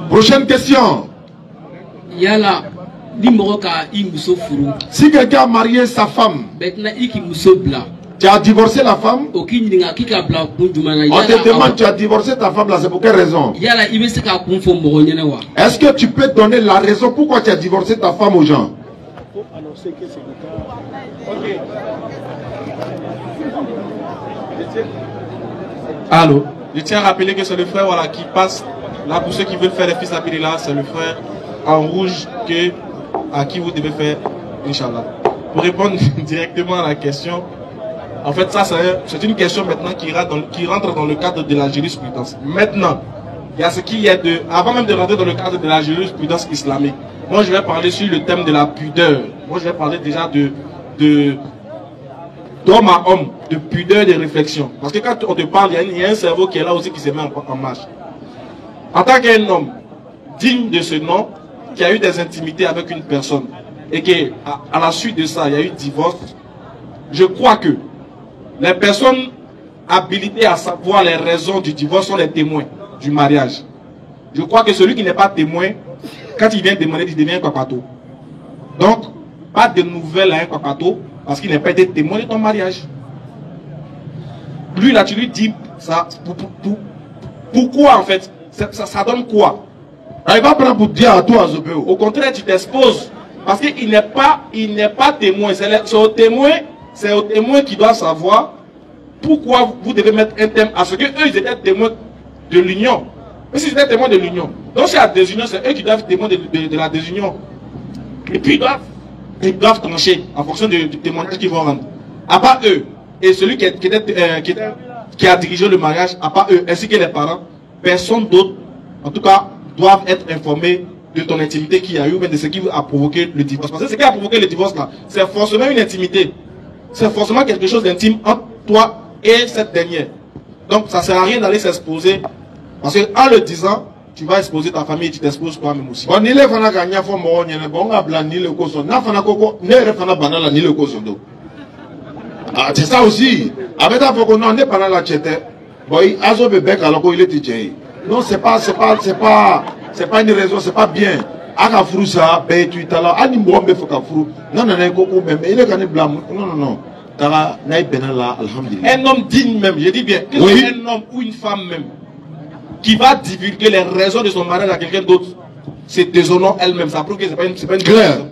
Prochaine question. Yala. Si quelqu'un a marié sa femme, tu as divorcé la femme, on te demande, tu as divorcé ta femme là, c'est pour quelle raison? Est-ce que tu peux donner la raison pourquoi tu as divorcé ta femme aux gens? Allô? Je tiens à rappeler que c'est le frère voilà, qui passe, là pour ceux qui veulent faire les fils là, c'est le frère en rouge à qui vous devez faire, Inch'Allah. Pour répondre directement à la question, en fait ça c'est une question maintenant qui rentre dans le cadre de la jurisprudence. Maintenant, il y a ce qui est de, avant même de rentrer dans le cadre de la jurisprudence islamique, moi je vais parler sur le thème de la pudeur. Moi je vais parler déjà d'homme à homme, de pudeur et de réflexion. Parce que quand on te parle, il y a un cerveau qui est là aussi qui se met en marche. En tant qu'un homme digne de ce nom, qui a eu des intimités avec une personne, et qu'à la suite de ça, il y a eu divorce, je crois que les personnes habilitées à savoir les raisons du divorce sont les témoins du mariage. Je crois que celui qui n'est pas témoin, quand il vient demander, il devient un papato. Donc, pas de nouvelles à un papato, parce qu'il n'a pas été témoin de ton mariage. Lui, là, tu lui dis, ça, pourquoi en fait? Ça donne quoi? Il va prendre pour dire à toi, Azobeo. Au contraire, tu t'exposes. Parce qu'il n'est pas témoin. C'est au témoin qui doit savoir pourquoi vous devez mettre un thème à ce que eux, ils étaient témoins de l'union. Mais s'ils étaient témoins de l'union, donc s'il y a désunion, c'est eux qui doivent être témoins de la désunion. Et puis ils doivent trancher en fonction du témoignage qu'ils vont rendre. À part eux, et celui qui a dirigé le mariage, à part eux, ainsi que les parents, personne d'autre, en tout cas, doivent être informés de ton intimité qu'il y a eu, mais de ce qui a provoqué le divorce. Parce que ce qui a provoqué le divorce là, c'est forcément une intimité. C'est forcément quelque chose d'intime entre toi et cette dernière. Donc ça ne sert à rien d'aller s'exposer. Parce qu'en le disant, tu vas exposer ta famille et tu t'exposes toi-même aussi. Ah, c'est ça aussi. Avec ta photo, non, on n'est pas dans la tchète. Boy, Azo Bebek, alors qu'il est DJ. Non, c'est pas une raison, c'est pas bien. Aka frou ça, ben tu t'as là, ani mwombe foka frou. Non, non, non, koko même, il est gagné blâme. Non, non, non. Tara, naï benala, alhamdulillah. Un homme digne même, je dis bien, que oui. Un homme ou une femme même, qui va divulguer les raisons de son mariage à quelqu'un d'autre, c'est déshonorant elle-même. Ça prouve que c'est pas une bonne personne.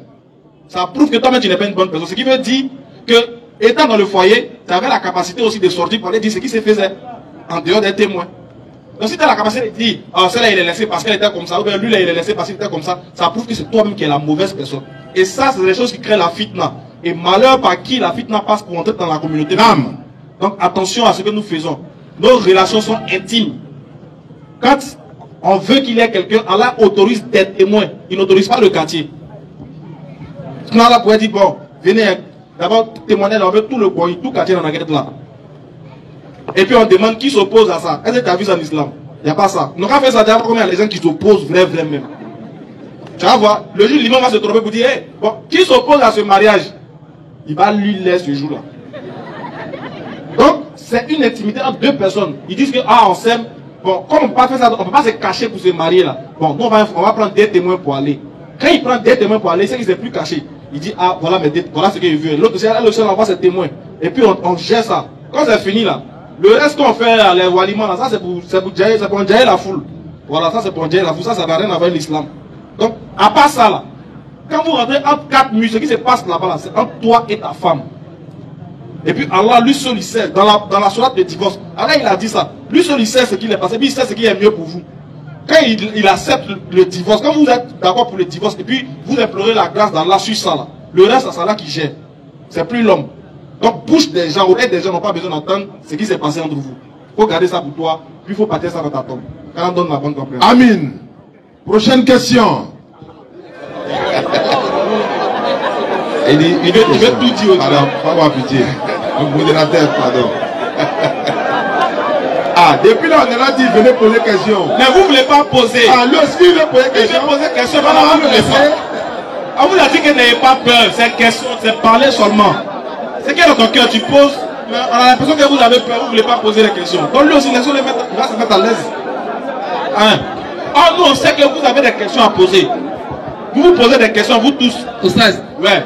Ça prouve que toi-même tu n'es pas une bonne personne. Ce qui veut dire que, étant dans le foyer, tu avais la capacité aussi de sortir pour aller dire ce qui se faisait en dehors des témoins. Donc si tu as la capacité de dire, oh, celle-là il est laissé parce qu'elle était comme ça, ou bien lui là il est laissé parce qu'il était comme ça, ça prouve que c'est toi-même qui es la mauvaise personne. Et ça, c'est des choses qui créent la fitna. Et malheur par qui la fitna passe pour entrer dans la communauté. Donc attention à ce que nous faisons. Nos relations sont intimes. Quand on veut qu'il y ait quelqu'un, Allah autorise des témoins. Il n'autorise pas le quartier. Sinon Allah pourrait dire, bon, venez, d'abord témoigner, on veut tout le coin, tout le quartier dans la guerre là. Et puis on demande qui s'oppose à ça. Est-ce que tu as vu ça en islam? Il n'y a pas ça. Donc on fait ça déjà combien il y a les gens qui s'opposent vrai même. Tu vas voir, le jour l'imam va se tromper pour dire, hey, bon, qui s'oppose à ce mariage? Il va lui laisser ce jour-là. Donc c'est une intimité entre deux personnes. Ils disent que ah on s'aime. Bon, comme on ne peut pas faire ça, on ne peut pas se cacher pour se marier là. Bon, nous on va prendre des témoins pour aller. Quand il prend des témoins pour aller, c'est qu'il ne s'est plus caché. Il dit ah voilà voilà ce qu'il veut. L'autre c'est là le seul envoie ses témoins. Et puis on gère ça. Quand c'est fini là. Le reste qu'on fait, les walimans, là, ça c'est pour enjailler la foule. Voilà, ça c'est pour enjailler la foule. Ça n'a rien à voir avec l'islam. Donc, à part ça là, quand vous rentrez entre quatre murs, ce qui se passe là-bas, là, c'est entre toi et ta femme. Et puis Allah, lui seul, il sait, dans la sourate de divorce, Allah il a dit ça. Lui seul, il sait ce qu'il est passé, puis il sait ce qui est mieux pour vous. Quand il accepte le divorce, quand vous êtes d'accord pour le divorce, et puis vous implorez la grâce d'Allah sur ça là, le reste, c'est Allah qui gère. C'est plus l'homme. Donc, bouche des gens, oreilles des gens n'ont pas besoin d'entendre ce qui s'est passé entre vous. Il faut garder ça pour toi, puis il faut partir ça dans ta tombe. Quand on donne la bonne compréhension. Amin. Prochaine question. Il veut tout dire au pardon, pas avoir pitié. Le modérateur, pardon. Ah, depuis là, on est là dit, venez poser question. Mais vous ne voulez pas poser. Ah, lui aussi, il veut poser question. Il veut poser question, vous ne voulez pas. On vous a dit que n'ayez pas peur, c'est question, c'est parler seulement. C'est qu'il y a dans ton cœur, tu poses, mais on a l'impression que vous avez peur, vous ne voulez pas poser les questions. Donc lui aussi, laissez-le mettre, il va se mettre à l'aise. Hein? Oh, nous, on sait que vous avez des questions à poser. Vous vous posez des questions, vous tous. Oustaz. Ouais.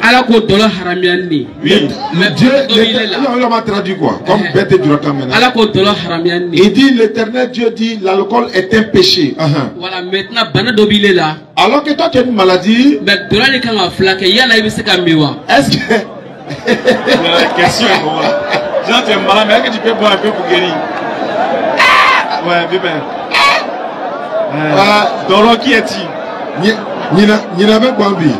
Allah ko dolo haramiani. Oui. Mais Dieu, il est là. il m'a traduit quoi? Comme bête et durata maintenant. Allah ko dolo haramiani. Il dit, l'Éternel Dieu dit, l'alcool est un péché. Voilà, maintenant, bana dobi est là. Alors que toi, tu as une maladie. Mais dolo ni kanga flake, yana ibi se kambiwa. Est-ce que... La question est bon là. Genre, tu es malade, mais est-ce que tu peux boire un peu pour guérir? Ouais, bien. Dolo, qui es-tu? Nina même Bambi.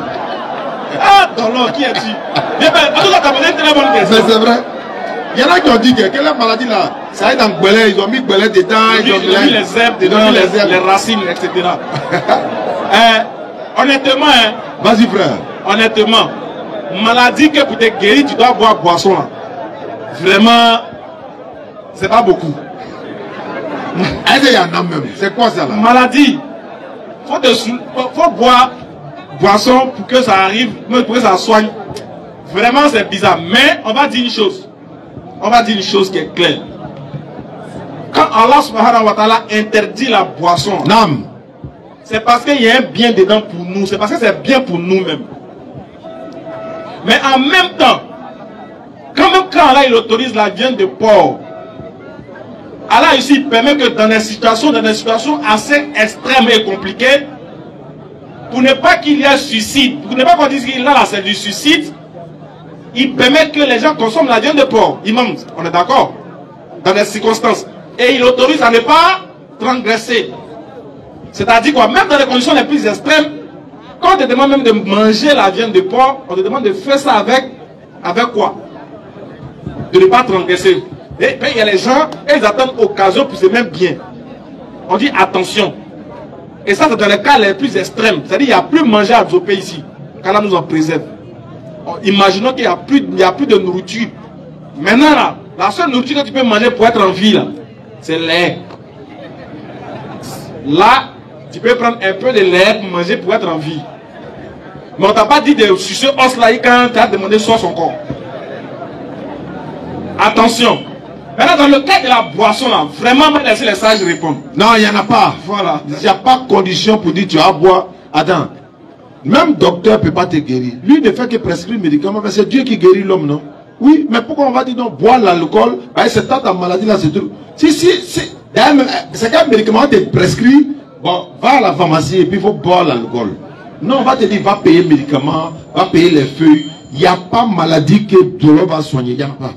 Ah, Dolo, qui es-tu? Bien, en tout cas, tu as posé une très bonne question. C'est vrai. Il y en a qui ont dit que quelle maladie là, ça est dans Gbelé, ils ont mis Gbelé dedans, Ils ont mis les herbes dedans, les racines, etc. Honnêtement, hein, vas-y frère. Honnêtement, maladie que pour te guérir, tu dois boire boisson là. Vraiment, c'est pas beaucoup. Est-ce qu'il y en a même? C'est quoi ça là? Maladie, faut boire boisson pour que ça arrive, pour que ça soigne. Vraiment, c'est bizarre. Mais on va dire une chose. On va dire une chose qui est claire. Quand Allah subhanahu wa ta'ala interdit la boisson, c'est parce qu'il y a un bien dedans pour nous. C'est parce que c'est bien pour nous-mêmes. Mais en même temps, quand Allah il autorise la viande de porc, Allah ici permet que dans des situations assez extrêmes et compliquées, pour ne pas qu'il y ait suicide, pour ne pas qu'on dise qu'il a là c'est du suicide, il permet que les gens consomment la viande de porc. Imam, on est d'accord? Dans des circonstances. Et il autorise à ne pas transgresser. C'est-à-dire quoi? Même dans les conditions les plus extrêmes, quand on te demande même de manger la viande de porc, on te demande de faire ça avec quoi? De ne pas transgresser. Et puis il y a les gens, ils attendent occasion pour se mettre bien. On dit attention. Et ça, c'est dans les cas les plus extrêmes. C'est-à-dire qu'il n'y a plus manger à Djopé ici. Qu'Allah nous en préserve. Imaginons qu'il n'y a plus de nourriture. Maintenant, là, la seule nourriture que tu peux manger pour être en vie, c'est le lait. Là, tu peux prendre un peu de lait pour manger pour être en vie. Mais on ne t'a pas dit de sucer os là quand tu as demandé soit son corps. Attention. Maintenant, dans le cas de la boisson, là, vraiment, laissez les sages répondre. Non, il n'y en a pas. Voilà. Il n'y a pas de condition pour dire tu vas boire. Attends. Même docteur ne peut pas te guérir. Lui ne fait que prescrire médicaments, mais c'est Dieu qui guérit l'homme, non? Oui, mais pourquoi on va dire non, boire l'alcool, c'est tant ta maladie là, c'est tout. C'est qu'un médicament te prescrit, bon, va à la pharmacie et puis il faut boire l'alcool. Non, on va te dire, va payer médicaments, va payer les feuilles. Il n'y a pas maladie que Dieu va soigner, il n'y a pas.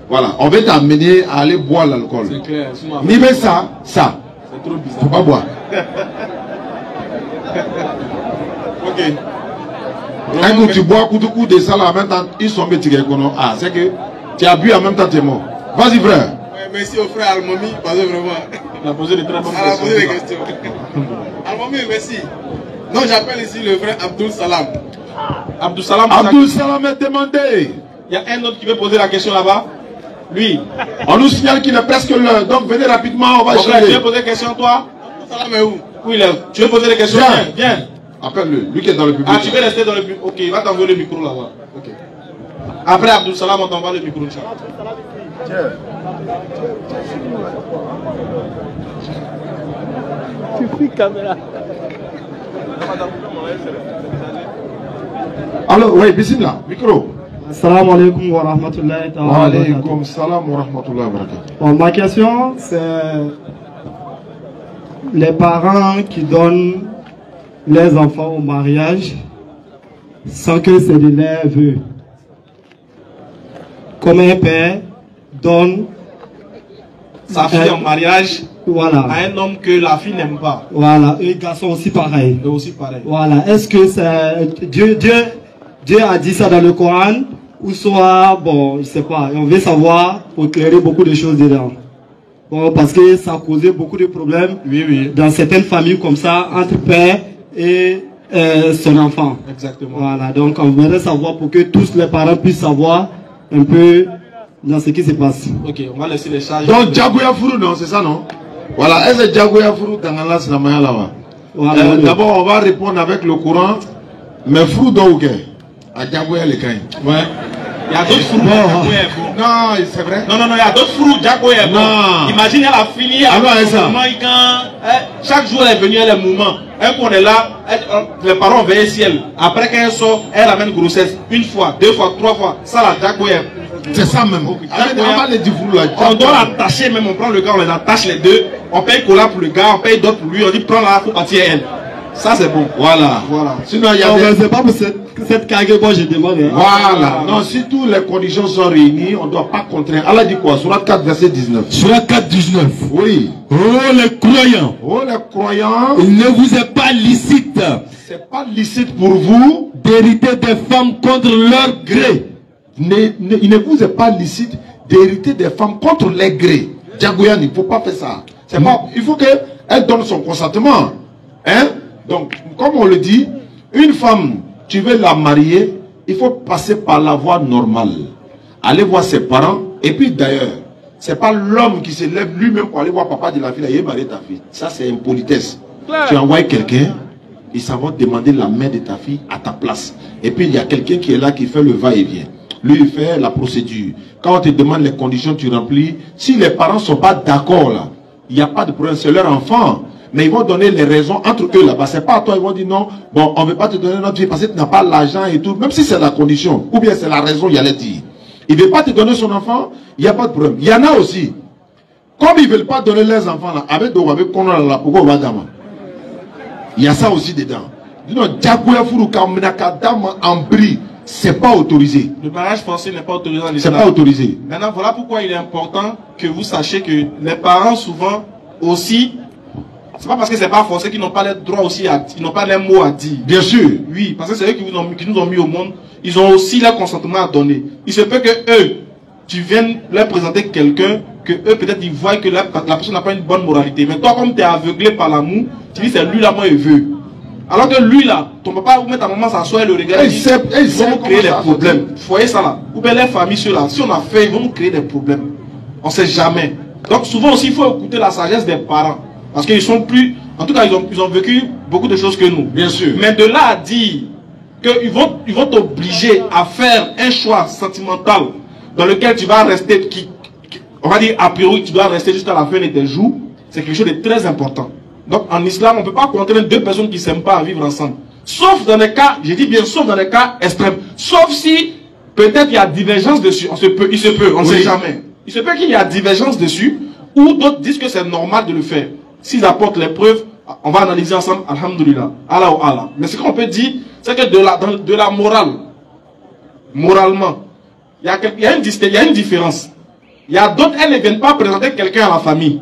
Voilà, on va t'amener à aller boire l'alcool. C'est clair. Ni même ça. C'est trop bizarre. Faut pas boire. Ok. Quand tu bois coup de ça là, en même temps, ils sont métiers. Ah, c'est que tu as bu en même temps, tu es mort. Vas-y, frère. Ouais, merci au frère Almomi, parce que vraiment. Il a posé des très bonnes questions. Il a posé des questions. Almomi, merci. Non, j'appelle ici le frère Abdul Salam. Abdul Salam. Abdul Salam est demandé. Il y a un autre qui veut poser la question là-bas. Lui. On nous signale qu'il est presque l'heure. Donc venez rapidement, on va échanger. Tu veux poser des questions toi? Abdul Salam est où? Où il est? Tu veux poser des questions? Viens. Appelle-le, lui qui est dans le public. Ah, tu veux rester dans le public? Ok, il va t'envoyer le micro là-bas. Ok. Après Abdul Salam, on t'envoie le micro. Tiens. Tu fais caméra. Alors, oui, bismillah, micro. Assalamu alaikum wa rahmatullahi wa barakatuh. Wa alaikum salam wa rahmatullahi wa barakatuh. Bon, ma question, c'est les parents qui donnent les enfants au mariage sans que c'est de leur vœu. Comme un père donne sa fille en mariage, voilà, à un homme que la fille n'aime pas. Voilà, et garçon aussi pareil. Et aussi pareil. Voilà, est-ce que c'est Dieu a dit ça dans le Coran ou soit, bon, je sais pas, on veut savoir pour éclairer beaucoup de choses dedans. Bon, parce que ça a causé beaucoup de problèmes dans certaines familles comme ça, entre père et son enfant. Exactement. Voilà, donc on voudrait savoir pour que tous les parents puissent savoir un peu dans ce qui se passe. Ok, on va laisser les charges. Donc, Djagoya Fourou, non, c'est ça, non? Voilà, est-ce que Djagoya Fourou, Tangala, c'est la maya là-bas? Voilà, d'abord, on va répondre avec le courant, mais Fourou, donc, à Djagoya, les caïns. Ouais. Il y a d'autres fruits. Non, c'est vrai. Non, il y a d'autres fruits. Jaco est bon. Non. Imagine, elle a fini. Chaque jour, elle est venue, elle est mouvement. Un coup, on est là, les parents veillent ciel. Après qu'elle sort, elle amène grossesse. Une fois, deux fois, trois fois. Ça, la Jaco est. C'est ça même. On doit l'attacher même. On prend le gars, on les attache les deux. On paye cola pour le gars, on paye d'autres pour lui. On dit prends-la, il faut partir elle. Ça, c'est bon. Voilà. Sinon, il y a c'est pas pour cette carrière que moi je demande. Hein. Voilà. Non, si toutes les conditions sont réunies, on ne doit pas contraindre. Allah dit quoi? Surat 4, verset 19. Surat 4, 19. Oui. Oh les croyants. Oh les croyants. Il ne vous est pas licite. C'est pas licite pour vous d'hériter des femmes contre leur gré. Il ne vous est pas licite d'hériter des femmes contre les grés. Djagoyan, il ne faut pas faire ça. Pas, il faut qu'elle donne son consentement. Hein? Donc, comme on le dit, une femme, tu veux la marier, il faut passer par la voie normale. Aller voir ses parents. Et puis d'ailleurs, c'est pas l'homme qui se lève lui-même pour aller voir papa de la fille, il a marié ta fille. Ça, c'est une politesse. Tu envoies quelqu'un, et ça va demander la main de ta fille à ta place. Et puis il y a quelqu'un qui est là qui fait le va-et-vient. Lui, il fait la procédure. Quand on te demande les conditions, tu remplis. Si les parents ne sont pas d'accord là, il n'y a pas de problème, c'est leur enfant. Mais ils vont donner les raisons entre eux là-bas. C'est pas à toi, ils vont dire non, bon, on ne veut pas te donner notre fille parce que tu n'as pas l'argent et tout. Même si c'est la condition, ou bien c'est la raison, il y a les dire. Il ne veut pas te donner son enfant, il n'y a pas de problème. Il y en a aussi. Comme ils ne veulent pas donner leurs enfants là, avec pourquoi on va dama. Il y a ça aussi dedans. Non, c'est pas autorisé. Le mariage forcé n'est pas autorisé en C'est Islam. pas autorisé. Maintenant, voilà pourquoi il est important que vous sachiez que les parents souvent aussi, c'est pas parce que c'est pas forcé qu'ils n'ont pas les droits aussi, ils n'ont pas les mots à dire. Bien sûr. Oui, parce que c'est eux qui nous ont mis au monde. Ils ont aussi leur consentement à donner. Il se peut que eux, tu viennes leur présenter quelqu'un, que eux peut-être ils voient que la personne n'a pas une bonne moralité. Mais toi, comme tu es aveuglé par l'amour, tu dis c'est lui là, moi il veut. Alors que lui là, ton papa ou même ta maman s'assoit et le regarde, ils vont nous créer des problèmes. Vous voyez ça là? Ou bien les familles ceux-là, si on a fait, ils vont nous créer des problèmes. On ne sait jamais. Donc souvent aussi, il faut écouter la sagesse des parents. Parce qu'ils sont plus... En tout cas, ils ont vécu beaucoup de choses que nous. Bien sûr. Mais de là à dire qu'ils vont t'obliger à faire un choix sentimental dans lequel tu vas rester, on va dire a priori, tu dois rester jusqu'à la fin de tes jours, c'est quelque chose de très important. Donc en islam, on ne peut pas contraindre deux personnes qui ne s'aiment pas à vivre ensemble. Sauf dans les cas, je dis bien sauf dans les cas extrêmes. Sauf si peut-être il y a divergence dessus. Il se peut, on ne sait jamais. Il se peut qu'il y a divergence dessus, ou d'autres disent que c'est normal de le faire. S'ils apportent les preuves, on va analyser ensemble, alhamdoulilah, Allah ou Allah. Mais ce qu'on peut dire, c'est que de la morale, moralement, il y a une différence. Il y a d'autres, elles ne viennent pas présenter quelqu'un à la famille.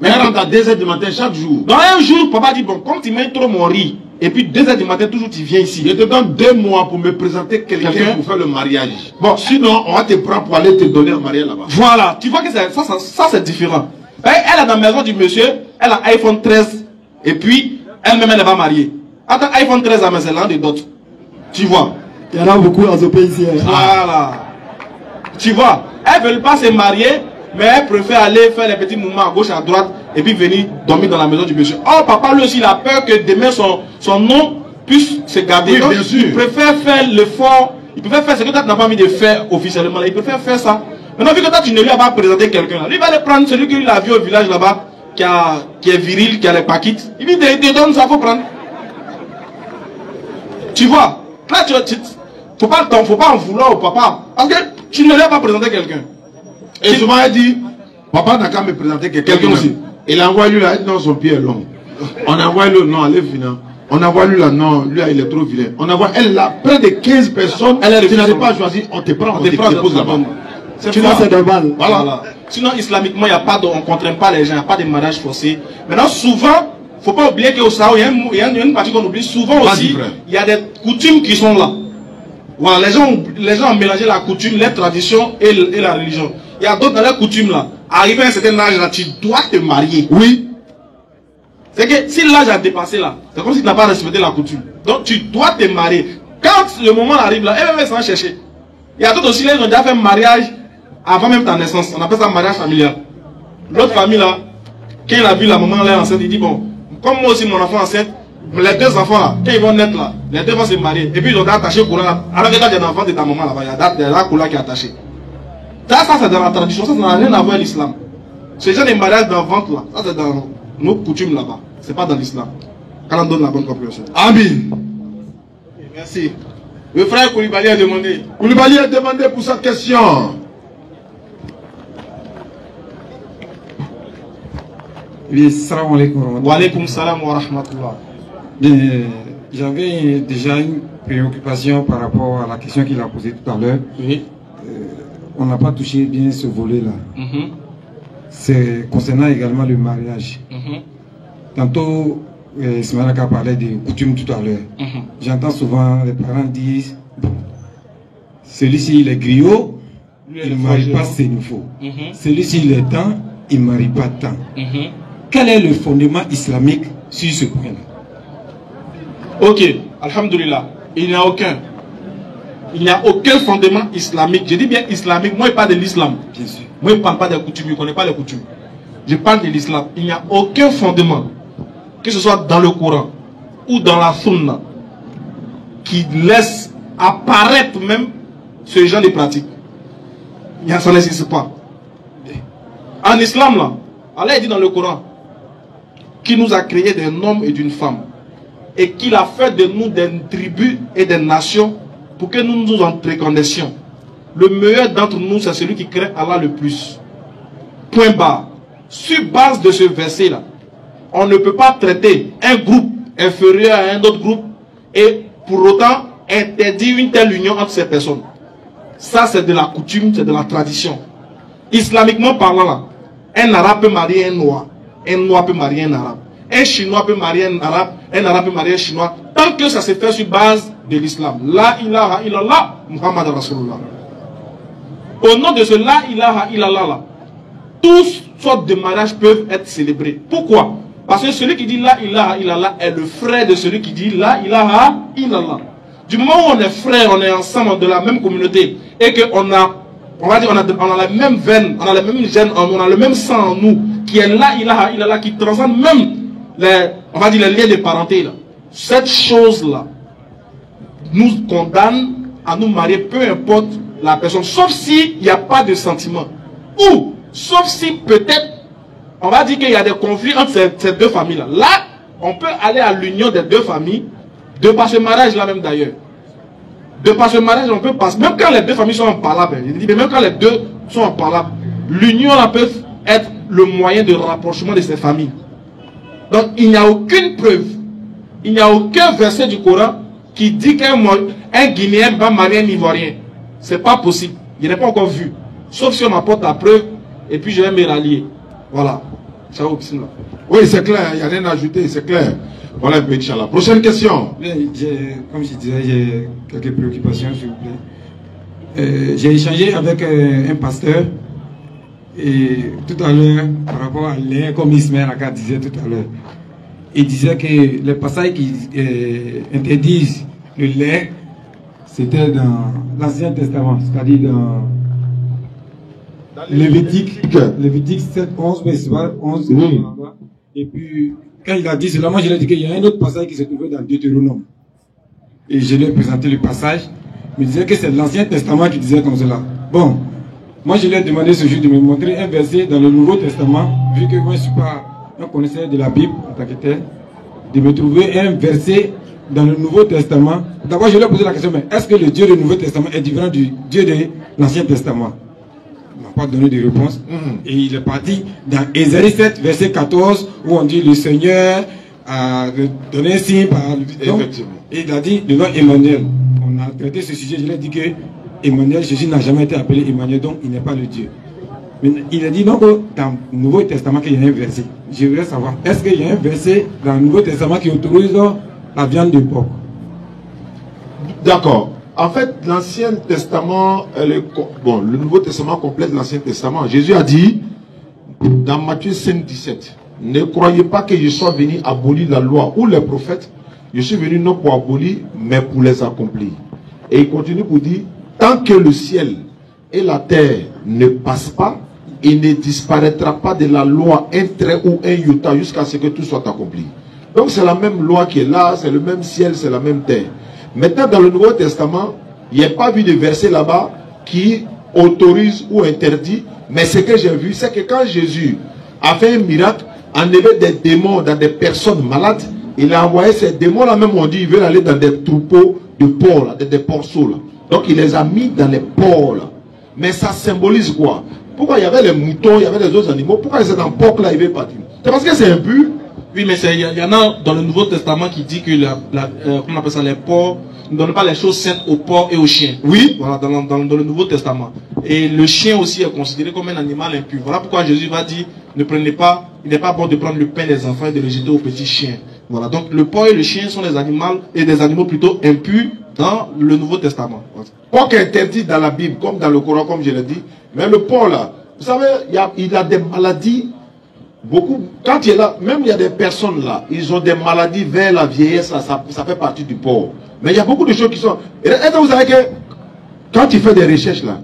Mais elle rentre à 2 h du matin chaque jour. Dans un jour, papa dit, bon, comme tu mets trop mon riz, et puis 2 h du matin, toujours tu viens ici. Je te donne 2 mois pour me présenter quelqu'un pour faire le mariage. Bon, sinon, on va te prendre pour aller te donner un mariage là-bas. Voilà, tu vois que ça c'est différent. Elle est dans la maison du monsieur, elle a iPhone 13, et puis, elle-même, elle n'est pas mariée. Attends, iPhone 13 à c'est l'un des d'autres. Tu vois. Il y en a beaucoup à ce pays ici. Voilà. Tu vois, elles ne veulent pas se marier, mais elles préfèrent aller faire les petits mouvements à gauche, à droite, et puis venir dormir dans la maison du monsieur. Oh, papa, lui aussi, il a peur que demain son nom puisse se garder. Oui, donc, bien sûr. il préfère faire l'effort, il préfère faire ce que toi, tu n'as pas envie de faire officiellement. Il préfère faire ça. Maintenant, vu que toi, tu ne lui as pas présenté quelqu'un, lui va aller prendre celui qu'il a vu au village là-bas, qui est viril, qui a les paquites. Il dit, te donne ça, faut prendre. Tu vois, là, faut pas en vouloir au papa. Parce que tu ne lui as pas présenté quelqu'un. Et souvent, elle dit, papa n'a qu'à me présenter quelqu'un aussi. Il envoie lui là, non, son pied est long. On envoie lui, non, allez, finir. On envoie lui là, non, lui là, il est trop vilain. On envoie, elle là, près de 15 personnes, tu n'arrives pas à choisir, on te prend, on te dépose là-bas. Tu vois, c'est normal. Voilà. Sinon, islamiquement, on ne contraint pas les gens, il n'y a pas de mariage forcé. Maintenant, souvent, il ne faut pas oublier qu'au Sahara, il y a une partie qu'on oublie. Souvent aussi, il y a des coutumes qui sont là. Voilà, les gens ont mélangé la coutume, les traditions et la religion. Il y a d'autres dans les coutumes là. Arrivé à un certain âge là, tu dois te marier. Oui. C'est que si l'âge a dépassé là, c'est comme si tu n'as pas respecté la coutume. Donc tu dois te marier. Quand le moment arrive là, elle va s'en chercher. Il y a d'autres aussi, là, ils ont déjà fait un mariage avant même ta naissance. On appelle ça mariage familial. L'autre famille là, quand il a vu la maman là enceinte, il dit bon, comme moi aussi mon enfant enceinte, Les deux enfants là, quand ils vont naître là, les deux vont se marier. Et puis ils ont attaché le courant. Alors que tu as des enfants de ta maman là-bas, il y a la couleur qui est attachée. Ça c'est dans la tradition, ça n'a rien à voir avec l'islam. Ce genre de mariage d'enfants là, ça c'est dans nos coutumes là-bas. C'est pas dans l'islam. Quand on donne la bonne compréhension. Amin. Merci. Le frère Koulibaly a demandé. Koulibaly a demandé pour sa question. Oui, salam alaikum. Wa alaykum salam wa rahmatullah. J'avais déjà une préoccupation par rapport à la question qu'il a posée tout à l'heure. Oui. On n'a pas touché bien ce volet-là. C'est concernant également le mariage. Tantôt, Smaraka parlait des coutumes tout à l'heure. J'entends souvent les parents dire celui-ci il est griot, il ne marie pas ses nouveaux. Celui-ci il est temps, il ne marie pas tant. Quel est le fondement islamique sur ce point-là? Ok, alhamdulillah, il n'y a aucun. Il n'y a aucun fondement islamique. Je dis bien islamique, moi je parle de l'islam. Bien sûr. Moi je ne parle pas des coutumes, je ne connais pas les coutumes. Je parle de l'islam. Il n'y a aucun fondement, que ce soit dans le Coran ou dans la Sunna, qui laisse apparaître même ce genre de pratique. Ça n'existe pas. En islam, là, Allah dit dans le Coran qu'il nous a créé d'un homme et d'une femme et qu'il a fait de nous des tribus et des nations pour que nous nous entreconnaissions. Le meilleur d'entre nous, c'est celui qui craint Allah le plus. Point barre. Sur base de ce verset-là, on ne peut pas traiter un groupe inférieur à un autre groupe et pour autant interdire une telle union entre ces personnes. Ça, c'est de la coutume, c'est de la tradition. Islamiquement parlant, là, un arabe peut marier un noir peut marier un arabe, un chinois peut marier un arabe peut marier un chinois, tant que ça se fait sur base de l'islam. La ilaha illallah, Muhammad Rasulullah. Au nom de ce la ilaha illallah, là, toutes sortes de mariages peuvent être célébrés. Pourquoi? Parce que celui qui dit la ilaha illallah est le frère de celui qui dit la ilaha illallah. Du moment où on est frères, on est ensemble de la même communauté et qu'on a, on va dire, on a la même veine, on a la même gène, on a le même sang en nous, qui est la ilaha illallah, qui transcende même les, on va dire, les liens de parenté là. Cette chose-là nous condamne à nous marier, peu importe la personne, sauf s'il n'y a pas de sentiment. Ou, sauf si peut-être, on va dire qu'il y a des conflits entre ces deux familles-là. Là, on peut aller à l'union des deux familles, de par ce mariage-là même d'ailleurs. De par ce mariage, on peut passer, même quand les deux familles sont en parlable, je dis, mais même quand les deux sont en parlable, l'union là peut être le moyen de rapprochement de ces familles. Donc, il n'y a aucune preuve, il n'y a aucun verset du Coran qui dit qu'un Guinéen va marier un Ivoirien. C'est pas possible. Je n'ai pas encore vu. Sauf si on m'apporte la preuve et puis je vais me rallier. Voilà. Ciao, bismillah. Oui, c'est clair, il n'y a rien à ajouter, c'est clair. Voilà un peu, Inch'Allah. Prochaine question. Comme je disais, j'ai quelques préoccupations, s'il vous plaît. J'ai échangé avec un pasteur et tout à l'heure, par rapport à l'air, comme Ismaël Aka disait tout à l'heure, il disait que les passages qui interdisent le lait, c'était dans l'Ancien Testament, c'est-à-dire dans Lévitique 7, 11, mais c'est pas 11, oui. Et puis, quand il a dit cela, moi je lui ai dit qu'il y a un autre passage qui se trouvait dans Deutéronome. Et je lui ai présenté le passage, mais il disait que c'est l'Ancien Testament qui disait comme cela. Bon, moi je lui ai demandé ce jour de me montrer un verset dans le Nouveau Testament, vu que moi je ne suis pas un connaisseur de la Bible en tant que tel, de me trouver un verset dans le Nouveau Testament. D'abord je lui ai posé la question, mais est-ce que le Dieu du Nouveau Testament est différent du Dieu de l'Ancien Testament? Il n'a pas donné de réponse. Et il est parti dans Ésaïe 7, verset 14, où on dit le Seigneur a donné un signe par... Effectivement. Et il a dit le nom Emmanuel. On a traité ce sujet, je lui ai dit que Emmanuel, Jésus n'a jamais été appelé Emmanuel, donc il n'est pas le Dieu. Mais il a dit donc dans le Nouveau Testament qu'il y a un verset. Je voudrais savoir, est-ce qu'il y a un verset dans le Nouveau Testament qui autorise la viande de porc? D'accord. En fait, l'Ancien Testament, bon, le Nouveau Testament complète l'Ancien Testament. Jésus a dit, dans Matthieu 5, 17, ne croyez pas que je sois venu abolir la loi ou les prophètes. Je suis venu non pour abolir, mais pour les accomplir. Et il continue pour dire, tant que le ciel et la terre ne passent pas, il ne disparaîtra pas de la loi un trait ou un iota jusqu'à ce que tout soit accompli. Donc c'est la même loi qui est là, c'est le même ciel, c'est la même terre. Maintenant, dans le Nouveau Testament, il n'y a pas vu de verset là-bas qui autorise ou interdit. Mais ce que j'ai vu, c'est que quand Jésus a fait un miracle, enlevé des démons dans des personnes malades, il a envoyé ces démons-là, même on dit, ils veulent aller dans des troupeaux de porcs, là, des porceaux. Là. Donc il les a mis dans les porcs. Là. Mais ça symbolise quoi? Pourquoi il y avait les moutons, il y avait les autres animaux? Pourquoi ils étaient dans le porc là, ils veulent partir? C'est parce que c'est impur. Oui, mais il y en a dans le Nouveau Testament qui dit que comment on appelle ça, les porcs ne donnent pas les choses saintes aux porcs et aux chiens. Oui. Voilà, dans le Nouveau Testament. Et le chien aussi est considéré comme un animal impur. Voilà pourquoi Jésus va dire, ne prenez pas, il n'est pas bon de prendre le pain des enfants et de le jeter aux petits chiens. Voilà, donc le porc et le chien sont des animaux plutôt impurs dans le Nouveau Testament. Porc est interdit dans la Bible, comme dans le Coran, comme je l'ai dit. Mais le porc là, vous savez, il a des maladies. Beaucoup, quand il est là, même il y a des personnes là, ils ont des maladies vers la vieillesse, là, ça fait partie du porc. Mais il y a beaucoup de choses qui sont. Est-ce que vous savez que quand tu fais des recherches là,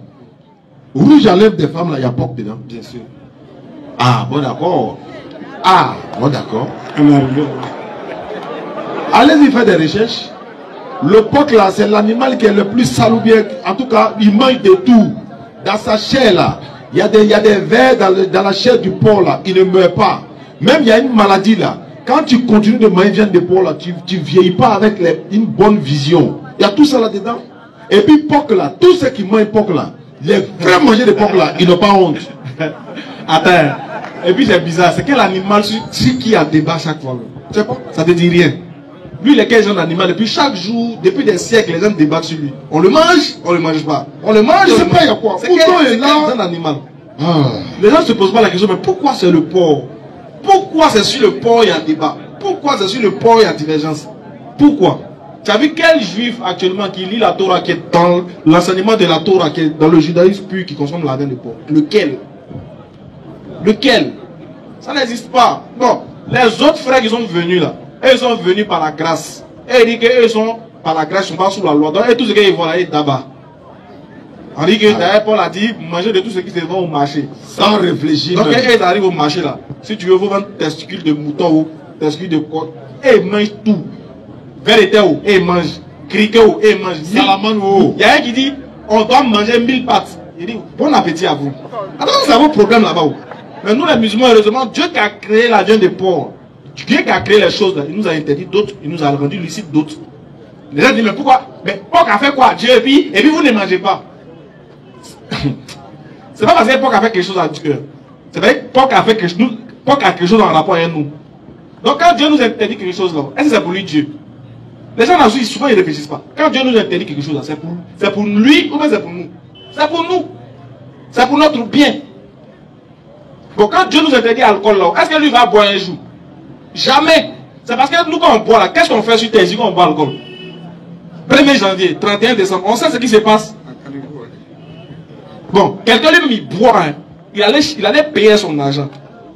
rouge à lèvres des femmes là, il y a porc dedans? Bien sûr. Ah, bon d'accord. Ah, bon d'accord. Allez-y faire des recherches. Le porc là, c'est l'animal qui est le plus saloubier. En tout cas, il mange de tout. Dans sa chair là. Il y a des vers dans la chair du porc là, il ne meurt pas. Même il y a une maladie là. Quand tu continues de manger viande de porc là, tu ne vieillis pas avec une bonne vision. Il y a tout ça là-dedans. Et puis porc là, tous ceux qui mangent porc là, les vrais mangeurs de porc là, ils n'ont pas honte. Attends. Et puis c'est bizarre, c'est quel animal sur qui a débat chaque fois? Tu sais pas, ça te dit rien. Lui, il est quel genre d'animal? Depuis chaque jour, depuis des siècles, les gens débattent sur lui. On le mange, on le mange pas. On le mange, je sais pas, il y a quoi? C'est quel genre d'animal? Les gens se posent pas la question, mais pourquoi c'est le porc? Pourquoi c'est sur le porc il y a débat? Pourquoi c'est sur le porc il y a divergence? Pourquoi? Tu as vu quel juif actuellement qui lit la Torah, qui est dans l'enseignement de la Torah, qui est dans le judaïsme pur, qui consomme la viande de porc? Lequel? Lequel? Ça n'existe pas. Bon, les autres frères qui sont venus là, ils sont venus par la grâce. Et ils disent qu'eux sont par la grâce, ils ne sont pas sous la loi. Donc, et tout ce qu'ils voient là, ils d'abord. On dit que d'ailleurs, Paul a dit, mangez de tout ce qui se vend au marché. Sans réfléchir. Donc, quand ils arrivent au marché là, si tu veux vous vendre testicules de mouton ou testicules de côte, et ils mangent tout. Vérité ou, et ils mangent. Criquet ou, et ils mangent. Salamane ou. Il y a un qui dit, on doit manger 1000 pâtes. Il dit, bon appétit à vous. Alors, c'est vos problèmes là-bas. Mais nous, les musulmans, heureusement, Dieu qui a créé la viande de porc, Dieu qui a créé les choses là, il nous a interdit d'autres, il nous a rendu licite d'autres. Les gens disent, mais pourquoi? Mais porc a fait quoi? Dieu, et puis vous ne mangez pas. C'est pas parce que porc a fait quelque chose à Dieu. C'est vrai que porc a fait quelque chose en rapport avec nous. Donc quand Dieu nous interdit quelque chose là, est-ce que c'est pour lui Dieu? Les gens là-dessus, souvent ils ne réfléchissent pas. Quand Dieu nous interdit quelque chose là, c'est pour lui ou bien c'est pour nous? C'est pour nous. C'est pour notre bien. Bon, quand Dieu nous interdit l'alcool là, est-ce que lui va boire un jour? Jamais. C'est parce que nous quand on boit là, qu'est-ce qu'on fait sur tes yeux quand on boit l'alcool? 1er janvier, 31 décembre, on sait ce qui se passe. Bon, quelqu'un lui-même il boit, hein. Il allait payer son argent.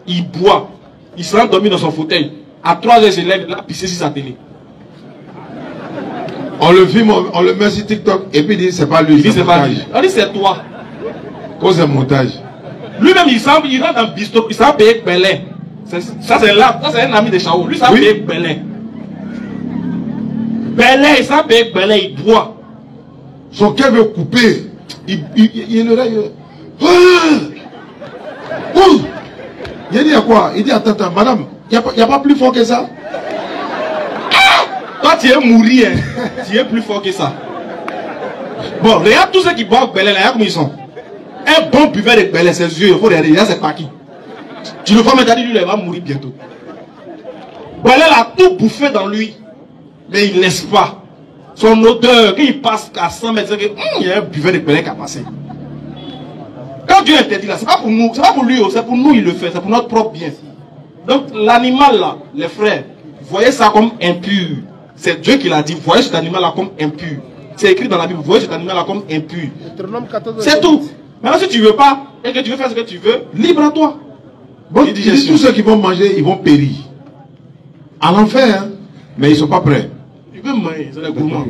Il boit. Il se rend dormir dans son fauteuil. À 3 heures, il se lève, il a pissé sur sa télé. On le filme, on le met sur TikTok et puis il dit c'est pas lui. Il dit c'est pas lui. On dit c'est toi. Cause de montage. Lui-même il rentre dans le bistrot, il s'en paye Belin. Ça c'est là, ça c'est un ami de Chao. Lui s'en paye Belin. Belin, il s'en paye Belin, il boit. Son cœur veut couper. Il dit à quoi? Il dit attends, madame, il n'y a pas plus fort que ça? Toi tu es mouru, hein. Tu es plus fort que ça. Bon, regarde tous ceux qui boivent Belin, regarde comment ils sont. Un bon buveur de Belin, ses yeux, il faut regarder, là c'est pas qui. Tu le vois maintenant, lui il va mourir bientôt. Belin a tout bouffé dans lui, mais il ne laisse pas. Son odeur, quand il passe à 100 mètres, il y a un buveur de Belin qui a passé. Quand Dieu interdit là, c'est pas pour nous, c'est pas pour lui, c'est pour nous il le fait, c'est pour notre propre bien. Donc l'animal là, les frères, voyez ça comme impur. C'est Dieu qui l'a dit, voyez cet animal là comme impur. C'est écrit dans la Bible, voyez cet animal là comme impur. C'est tout. Maintenant si tu veux pas, et que tu veux faire ce que tu veux, libre à toi. Bon, il dit tous ceux qui vont manger, ils vont périr. À l'enfer, hein? Mais ils ne sont pas prêts. Ils peuvent manger, c'est les gourmands.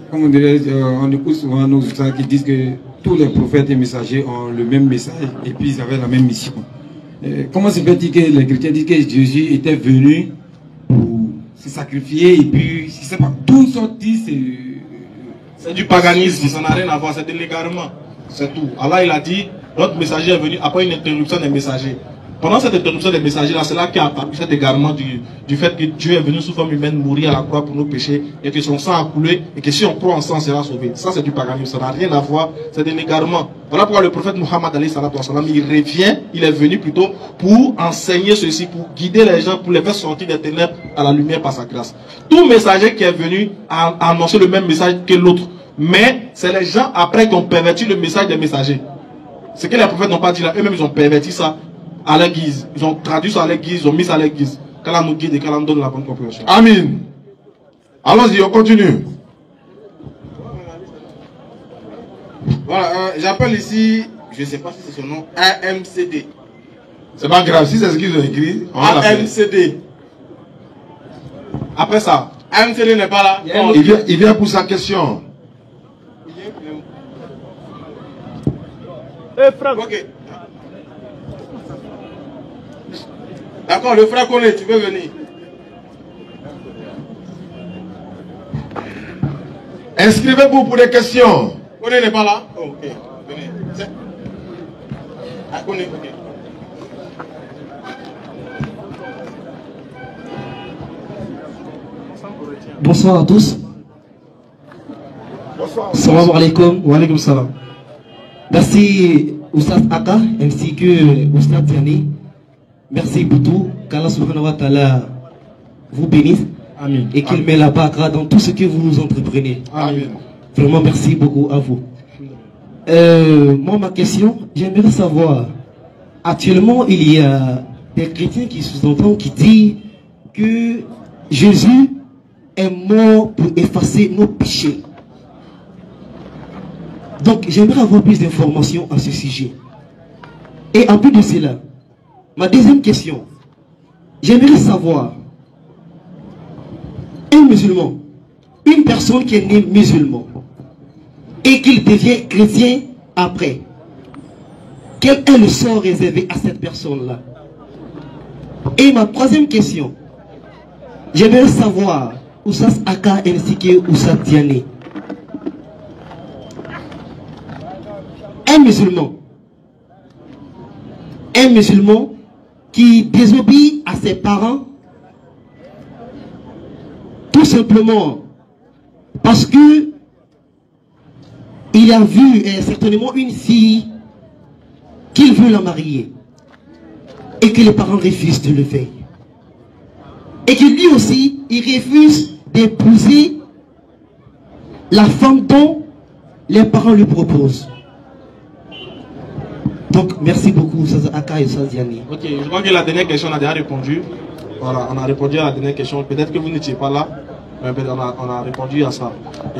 Comme on dirait, on écoute souvent nos ustads qui disent que tous les prophètes et messagers ont le même message et puis ils avaient la même mission. Comment se fait-il que les chrétiens disent que Jésus était venu sacrifier et puis, je sais pas, tout sorti, c'est du paganisme, ça n'a rien à voir, c'est de l'égarement. C'est tout. Allah il a dit, notre messager est venu après une interruption des messagers. Pendant cette interruption des messagers là, c'est là qu'il y a apparu cet égarement du fait que Dieu est venu sous forme humaine mourir à la croix pour nos péchés et que son sang a coulé et que si on croit en sang, on sera sauvé. Ça c'est du paganisme, ça n'a rien à voir, c'est de l'égarement. Voilà pourquoi le prophète Muhammad alayhi salatu wa salam, il revient, il est venu plutôt pour enseigner ceci, pour guider les gens, pour les faire sortir des ténèbres à la lumière par sa grâce. Tout messager qui est venu a annoncé le même message que l'autre. Mais c'est les gens après qui ont perverti le message des messagers. Ce que les prophètes n'ont pas dit là, eux-mêmes ils ont perverti ça à leur guise. Ils ont traduit ça à leur guise, ils ont mis ça à leur guise. Qu'Allah nous guide et qu'Allah nous donne la bonne compréhension. Amin. Allons-y, on continue. Voilà, j'appelle ici, je ne sais pas si c'est son nom, AMCD. C'est pas grave, si c'est ce qu'ils ont écrit, on va l'appeler. AMCD. Après ça, AMCD n'est pas là. Il vient pour sa question. Ok. D'accord, le frère Koné, tu veux venir? Inscrivez-vous pour des questions. Koné n'est pas là? Oh, ok. Venez. Ah, Koné, ok. Bonsoir à tous. Bonsoir. Salam alaikum. Wa alaikum salam. Merci Oustaz Aka ainsi que Oustaz Diani. Merci pour tout. Qu'Allah subhanahu wa ta'ala vous bénisse. Amin. Et qu'il met la baraka dans tout ce que vous entreprenez. Amin. Vraiment merci beaucoup à vous. Moi ma question, j'aimerais savoir, actuellement il y a des chrétiens qui sous-entendent, qui disent que Jésus est mort pour effacer nos péchés. Donc j'aimerais avoir plus d'informations à ce sujet. Et en plus de cela, ma deuxième question, j'aimerais savoir, un musulman, une personne qui est née musulman et qu'il devient chrétien après, quel est le sort réservé à cette personne-là? Et ma troisième question, j'aimerais savoir, Oustaz Aka ainsi que Oustaz Diané, un musulman qui désobéit à ses parents tout simplement parce que il a vu certainement une fille qu'il veut la marier et que les parents refusent de le faire et que lui aussi il refuse d'épouser la femme dont les parents lui proposent. Donc, merci beaucoup, Aka et Diani. Ok, je crois que la dernière question, on a déjà répondu. Voilà, on a répondu à la dernière question. Peut-être que vous n'étiez pas là, mais on a répondu à ça.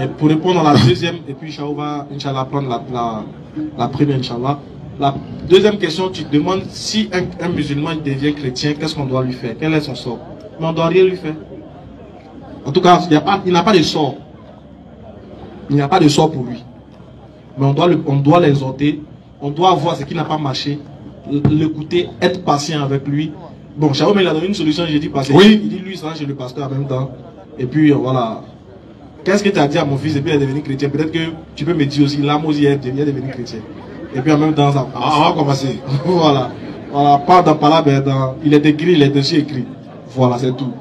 Et pour répondre à la deuxième, et puis Inch'Allah, on va Inch'Allah prendre la première, Inch'Allah. La deuxième question, tu te demandes si un musulman devient chrétien, qu'est-ce qu'on doit lui faire? Quel est son sort? Mais on ne doit rien lui faire. En tout cas, il n'a pas de sort. Il n'y a pas de sort pour lui. Mais on doit l'exhorter. On doit voir ce qui n'a pas marché, l'écouter, être patient avec lui. Bon, Shaoum il a donné une solution, j'ai dit passer. Oui. Il dit lui, ça, chez le pasteur en même temps. Et puis voilà. Qu'est-ce que tu as dit à mon fils et puis il est devenu chrétien? Peut-être que tu peux me dire aussi, l'âme aussi est devenu chrétien. Et puis en même temps, ça. On va commencer. Voilà. Voilà, pas dans parole, mais il est écrit, il est dessus écrit. Voilà, c'est tout.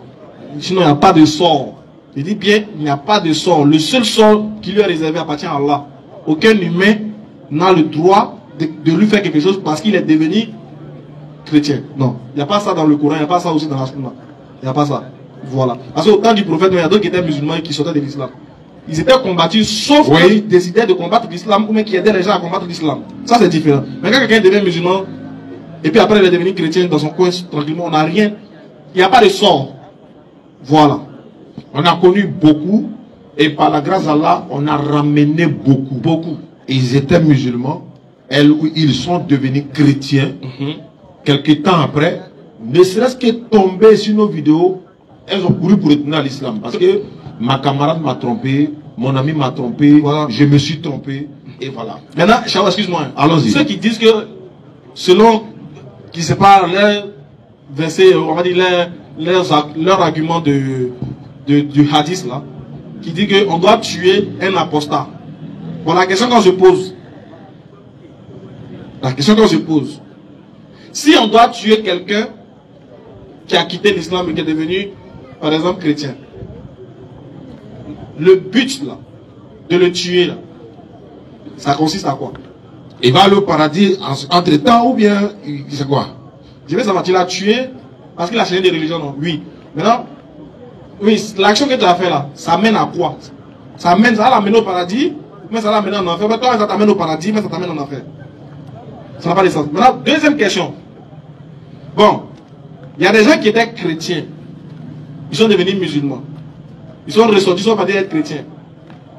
Sinon, il n'y a pas de sort. Il dit bien, il n'y a pas de sort. Le seul sort qui lui est réservé appartient à Allah. Aucun humain n'a le droit de lui faire quelque chose parce qu'il est devenu chrétien. Non, il n'y a pas ça dans le Coran, il n'y a pas ça aussi dans la Sunna. Il n'y a pas ça. Voilà. Parce qu'au temps du prophète, il y a d'autres qui étaient musulmans et qui sortaient de l'islam. Ils étaient combattus, sauf qu'ils décidaient de combattre l'islam ou même qui aidaient les gens à combattre l'islam. Ça, c'est différent. Mais quand quelqu'un devient musulman et puis après il est devenu chrétien dans son coin, tranquillement, on n'a rien. Il n'y a pas de sort. Voilà. On a connu beaucoup et par la grâce d'Allah, on a ramené beaucoup. Beaucoup. Ils étaient musulmans. Ils sont devenus chrétiens. Quelques temps après, ne serait-ce que tomber sur nos vidéos, elles ont couru pour retourner à l'islam. Parce que ma camarade m'a trompé, mon ami m'a trompé, voilà. Je me suis trompé, et voilà. Maintenant, Shaw, excuse-moi. Allons-y. Ceux qui disent que, selon, qui séparent leurs versets, on va dire leur argument du hadith là, qui dit qu'on doit tuer un apostat. Bon, la question qu'on se pose, si on doit tuer quelqu'un qui a quitté l'islam et qui est devenu, par exemple, chrétien, le but là, de le tuer là, ça consiste à quoi? Il va aller au paradis entre temps ou bien c'est quoi? Je vais savoir, tu l'as tué parce qu'il a changé de religion, non? Oui. Maintenant, oui, l'action que tu as fait là, ça mène à quoi? Ça l'amène au paradis, mais ça l'amène en enfer. Mais toi, ça t'amène au paradis, mais ça t'amène en enfer. Ça n'a pas de sens. Maintenant, deuxième question. Bon, il y a des gens qui étaient chrétiens. Ils sont devenus musulmans. Ils sont ressortis, ils sont partis être chrétiens.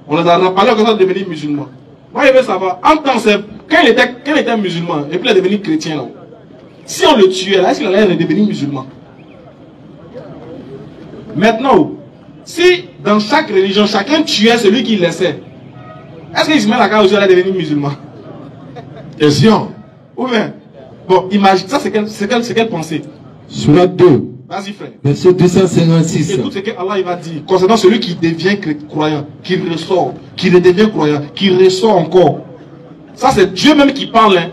On les a parlé comme ça de devenir musulmans. Moi, je veux savoir, en tant que quand il était musulman, et puis il est devenu chrétien, là, si on le tuait, est-ce qu'il allait redevenir musulman? Maintenant, si dans chaque religion, chacun tuait celui qui laissait, est-ce que Ismaël Aka aussi allait devenir musulman? Question. Ou bien, bon, imagine, ça c'est quelle pensée? Surat 2, Vas-y frère. verset 256. Écoute ce que Allah il va dire concernant celui qui devient croyant, qui ressort, qui redevient croyant, qui ressort encore. Ça c'est Dieu même qui parle. Hein.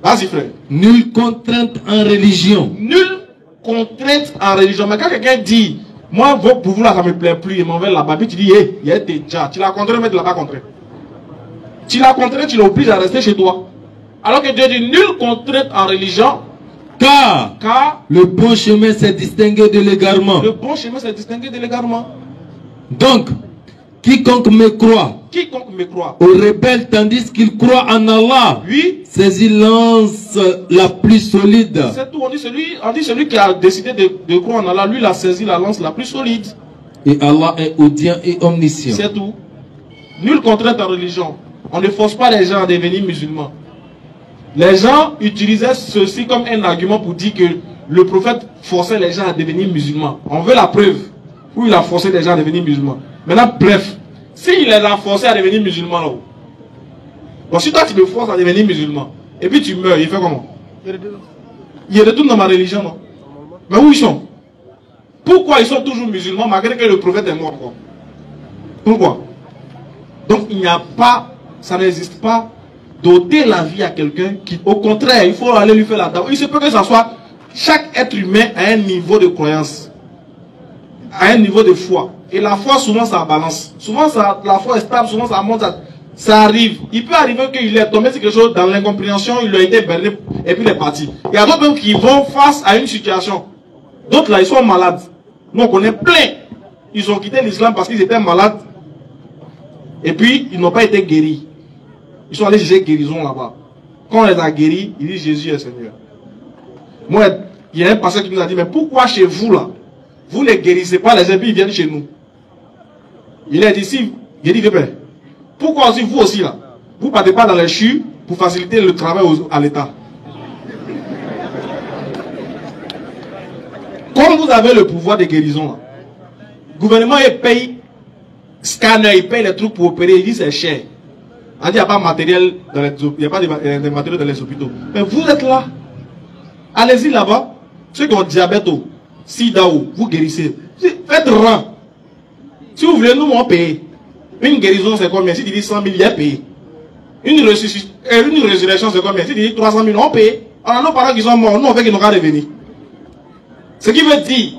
Vas-y frère. Nulle contrainte en religion. Nulle contrainte en religion. Mais quand quelqu'un dit, moi pour vous là ça me plaît plus, il m'en va là-bas, puis tu dis, hé, il y a déjà, tu l'as contraint, mais tu l'as pas contraint. Tu l'as contraint, tu l'obliges à rester chez toi. Alors que Dieu dit, nulle contrainte en religion. Car le bon chemin s'est distingué de l'égarement. Le bon chemin s'est distingué de l'égarement. Donc, quiconque me croit aux rebelles tandis qu'il croit en Allah, oui, saisit lance la plus solide. C'est tout, on dit celui qui a décidé de croire en Allah, lui il a saisi la lance la plus solide. Et Allah est audient et omniscient. C'est tout. Nulle contrainte en religion. On ne force pas les gens à devenir musulmans. Les gens utilisaient ceci comme un argument pour dire que le prophète forçait les gens à devenir musulmans. On veut la preuve où il a forcé les gens à devenir musulmans. Maintenant, bref, s'il les a forcés à devenir musulmans là, bon, si toi tu me forces à devenir musulman et puis tu meurs, il fait comment? Il retourne dans ma religion, non? Mais où ils sont? Pourquoi ils sont toujours musulmans malgré que le prophète est mort encore? Pourquoi? Donc il n'y a pas, ça n'existe pas d'ôter la vie à quelqu'un qui, au contraire, il faut aller lui faire la dame. Il se peut que ça soit chaque être humain à un niveau de croyance, à un niveau de foi. Et la foi, souvent, ça balance. Souvent, la foi est stable, souvent, ça monte, ça arrive. Il peut arriver qu'il est tombé sur quelque chose dans l'incompréhension, il a été berné, et puis il est parti. Il y a d'autres qui vont face à une situation. D'autres, là, ils sont malades. Nous, on connaît plein. Ils ont quitté l'islam parce qu'ils étaient malades. Et puis, ils n'ont pas été guéris. Ils sont allés chercher guérison là-bas. Quand on les a guéris, ils disent Jésus est Seigneur. Moi, il y a un pasteur qui nous a dit, mais pourquoi chez vous là, vous ne guérissez pas les gens, puis ils viennent chez nous? Il a dit, si, il a dit, pourquoi aussi vous aussi là, vous ne partez pas dans les CHU pour faciliter le travail à l'État? Comme vous avez le pouvoir de guérison là, le gouvernement il paye scanner, il paye les trucs pour opérer, il dit c'est cher. On dit il n'y a pas de matériel dans les hôpitaux, il n'y a pas de matériel dans les hôpitaux. Mais vous êtes là. Allez-y là-bas. Ceux qui ont diabète, sida, vous guérissez. Faites rang. Si vous voulez, nous on paye. Une guérison c'est combien? Si tu dis 100 000, il y a payé. Une résurrection c'est combien? Si tu dis 300 000, on paye. Alors nos parents qui sont morts, nous on fait qu'ils n'ont pas revenu. Ce qui veut dire,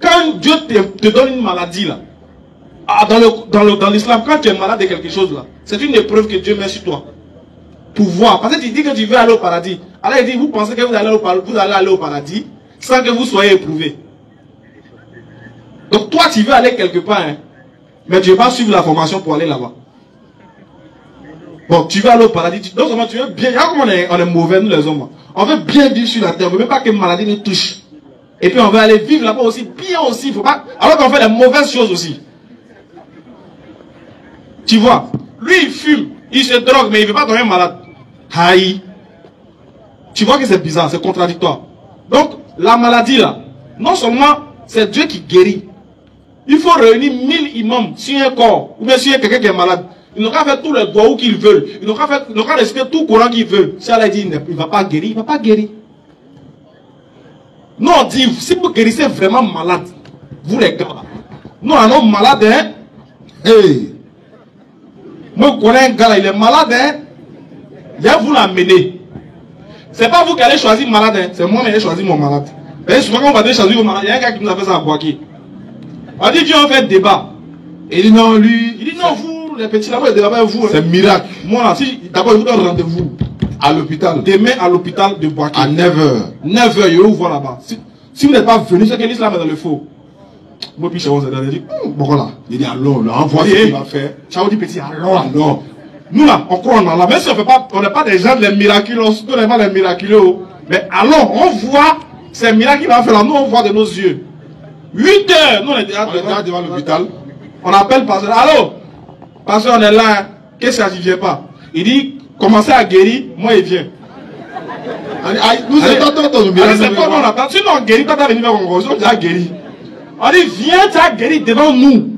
quand Dieu te donne une maladie là, dans l'islam, quand tu es malade de quelque chose là, c'est une épreuve que Dieu met sur toi. Pour voir. Parce que tu dis que tu veux aller au paradis. Alors il dit, vous pensez que vous allez aller au paradis sans que vous soyez éprouvé. Donc toi tu veux aller quelque part, hein, mais tu ne veux pas suivre la formation pour aller là-bas. Bon, tu veux aller au paradis, non seulement tu veux bien, regarde comment on est mauvais nous les hommes. On veut bien vivre sur la terre, on ne veut même pas que maladie nous touche. Et puis on veut aller vivre là-bas aussi, bien aussi, faut pas, alors qu'on fait les mauvaises choses aussi. Tu vois, lui il fume, il se drogue, mais il ne veut pas tomber malade. Aïe. Tu vois que c'est bizarre, c'est contradictoire. Donc, la maladie là, non seulement c'est Dieu qui guérit. Il faut réunir 1000 imams sur un corps, ou bien sur quelqu'un qui est malade. Ils n'ont qu'à faire tous les doigts qu'ils veulent. Ils n'ont qu'à réciter tout le Coran qu'ils veulent. Si Allah dit il ne va pas guérir, il ne va pas guérir. Non, on dit, si vous guérissez vraiment malade, vous les gars, Nous, un homme malade, hein. Hey. Moi, je connais un gars là, il est malade, hein. Viens vous l'amener. C'est pas vous qui allez choisir malade, hein. C'est moi qui ai choisi mon malade. Et souvent, quand on va choisir mon malade, il y a un gars qui nous a fait ça à Boaké. On dit, viens, on fait débat. Et il dit non, lui. Il dit non, vous, les petits là-bas, il débat avec vous. C'est un miracle. Moi, si, d'abord, je vous donne rendez-vous. À l'hôpital. Demain, à l'hôpital de Boaké. À 9h. 9h, je vous vois là-bas. Si vous n'êtes pas venu, c'est que l'islam est dans le faux. Moi, puis, Chao, il dit, bon, voilà. Il dit, allons, là, on voit ce qu'il va faire. Chao dit, petit, allons. Nous, là, on croit en Allah. Même si on fait pas, on n'est pas des gens des miraculeux, on n'est pas des miraculeux. Mais allons, on voit ces miracles qu'il va faire là. Nous, on voit de nos yeux. 8h, nous, on est déjà devant l'hôpital. On appelle pasteur. Allô? Pasteur, on est là. Hein. Qu'est-ce que ça, il vient pas? Il dit, commencez à guérir, moi, il vient. Nous, c'est ton miracle. C'est pas on attend. Sinon, on guérit, quand tu as venu vers Congo, on déjà guéri. On dit, viens, tu as guéri devant nous.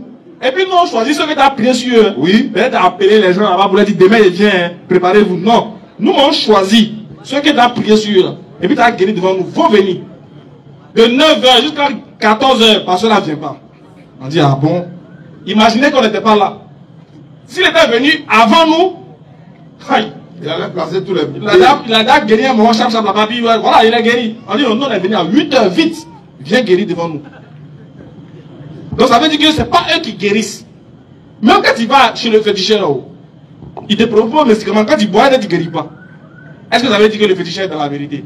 Et puis, nous, on choisit ceux que tu as prié sur eux. Oui. Peut-être tu as appelé les gens là-bas pour leur dire, demain, il vient, hein, préparez-vous. Non. Nous, on choisit ceux que tu as prié sur eux. Et puis, tu as guéri devant nous. Faut venir. De 9h jusqu'à 14h, parce que là, ne vient pas. On dit, ah bon? Imaginez qu'on n'était pas là. S'il était venu avant nous, aïe. Il allait placer tous les... Il a déjà guéri un moment, chap, là-bas, puis voilà, il est guéri. On dit, non, on est venu à 8h, vite. Viens guérir devant nous. Donc ça veut dire que ce n'est pas eux qui guérissent. Même quand tu vas chez le féticheur là-haut, il te propose un médicament, quand tu bois, tu ne guéris pas. Est-ce que ça veut dire que le féticheur est dans la vérité?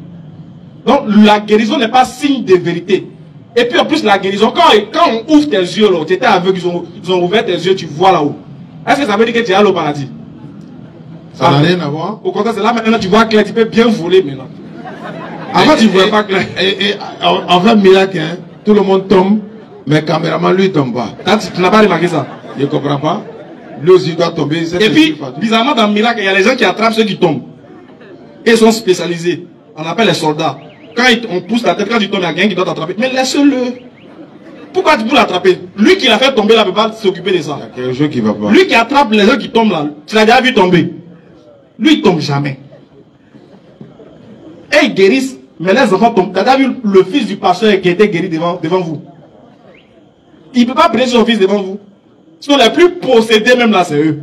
Donc la guérison n'est pas signe de vérité. Et puis en plus la guérison, quand on ouvre tes yeux là, tu étais aveugle, ils ont ouvert tes yeux, tu vois là-haut. Est-ce que ça veut dire que tu es allé au paradis? Ça n'a rien à voir. Au contraire, c'est là maintenant tu vois clair, tu peux bien voler maintenant. Avant tu ne voyais pas clair. Et en fait, miracle, hein, tout le monde tombe, mais le caméraman lui tombe pas. Tu n'as pas remarqué ça? Je ne comprends pas. Lui aussi doit tomber. Et puis, bizarrement dans le miracle, il y a les gens qui attrapent ceux qui tombent. Et ils sont spécialisés. On appelle les soldats. Quand on pousse la tête, quand tu tombes, il y a quelqu'un qui doit t'attraper. Mais laisse-le. Pourquoi tu peux l'attraper? Lui qui l'a fait tomber là ne peut pas s'occuper de ça. Il y a quelque chose qui va pas. Lui qui attrape les gens qui tombent là, tu l'as déjà vu tomber. Lui il tombe jamais. Et ils guérissent, mais les enfants tombent. Tu as déjà vu le fils du pasteur qui était guéri devant vous? Il ne peut pas prêcher son fils devant vous. Sinon les plus possédés même là, c'est eux.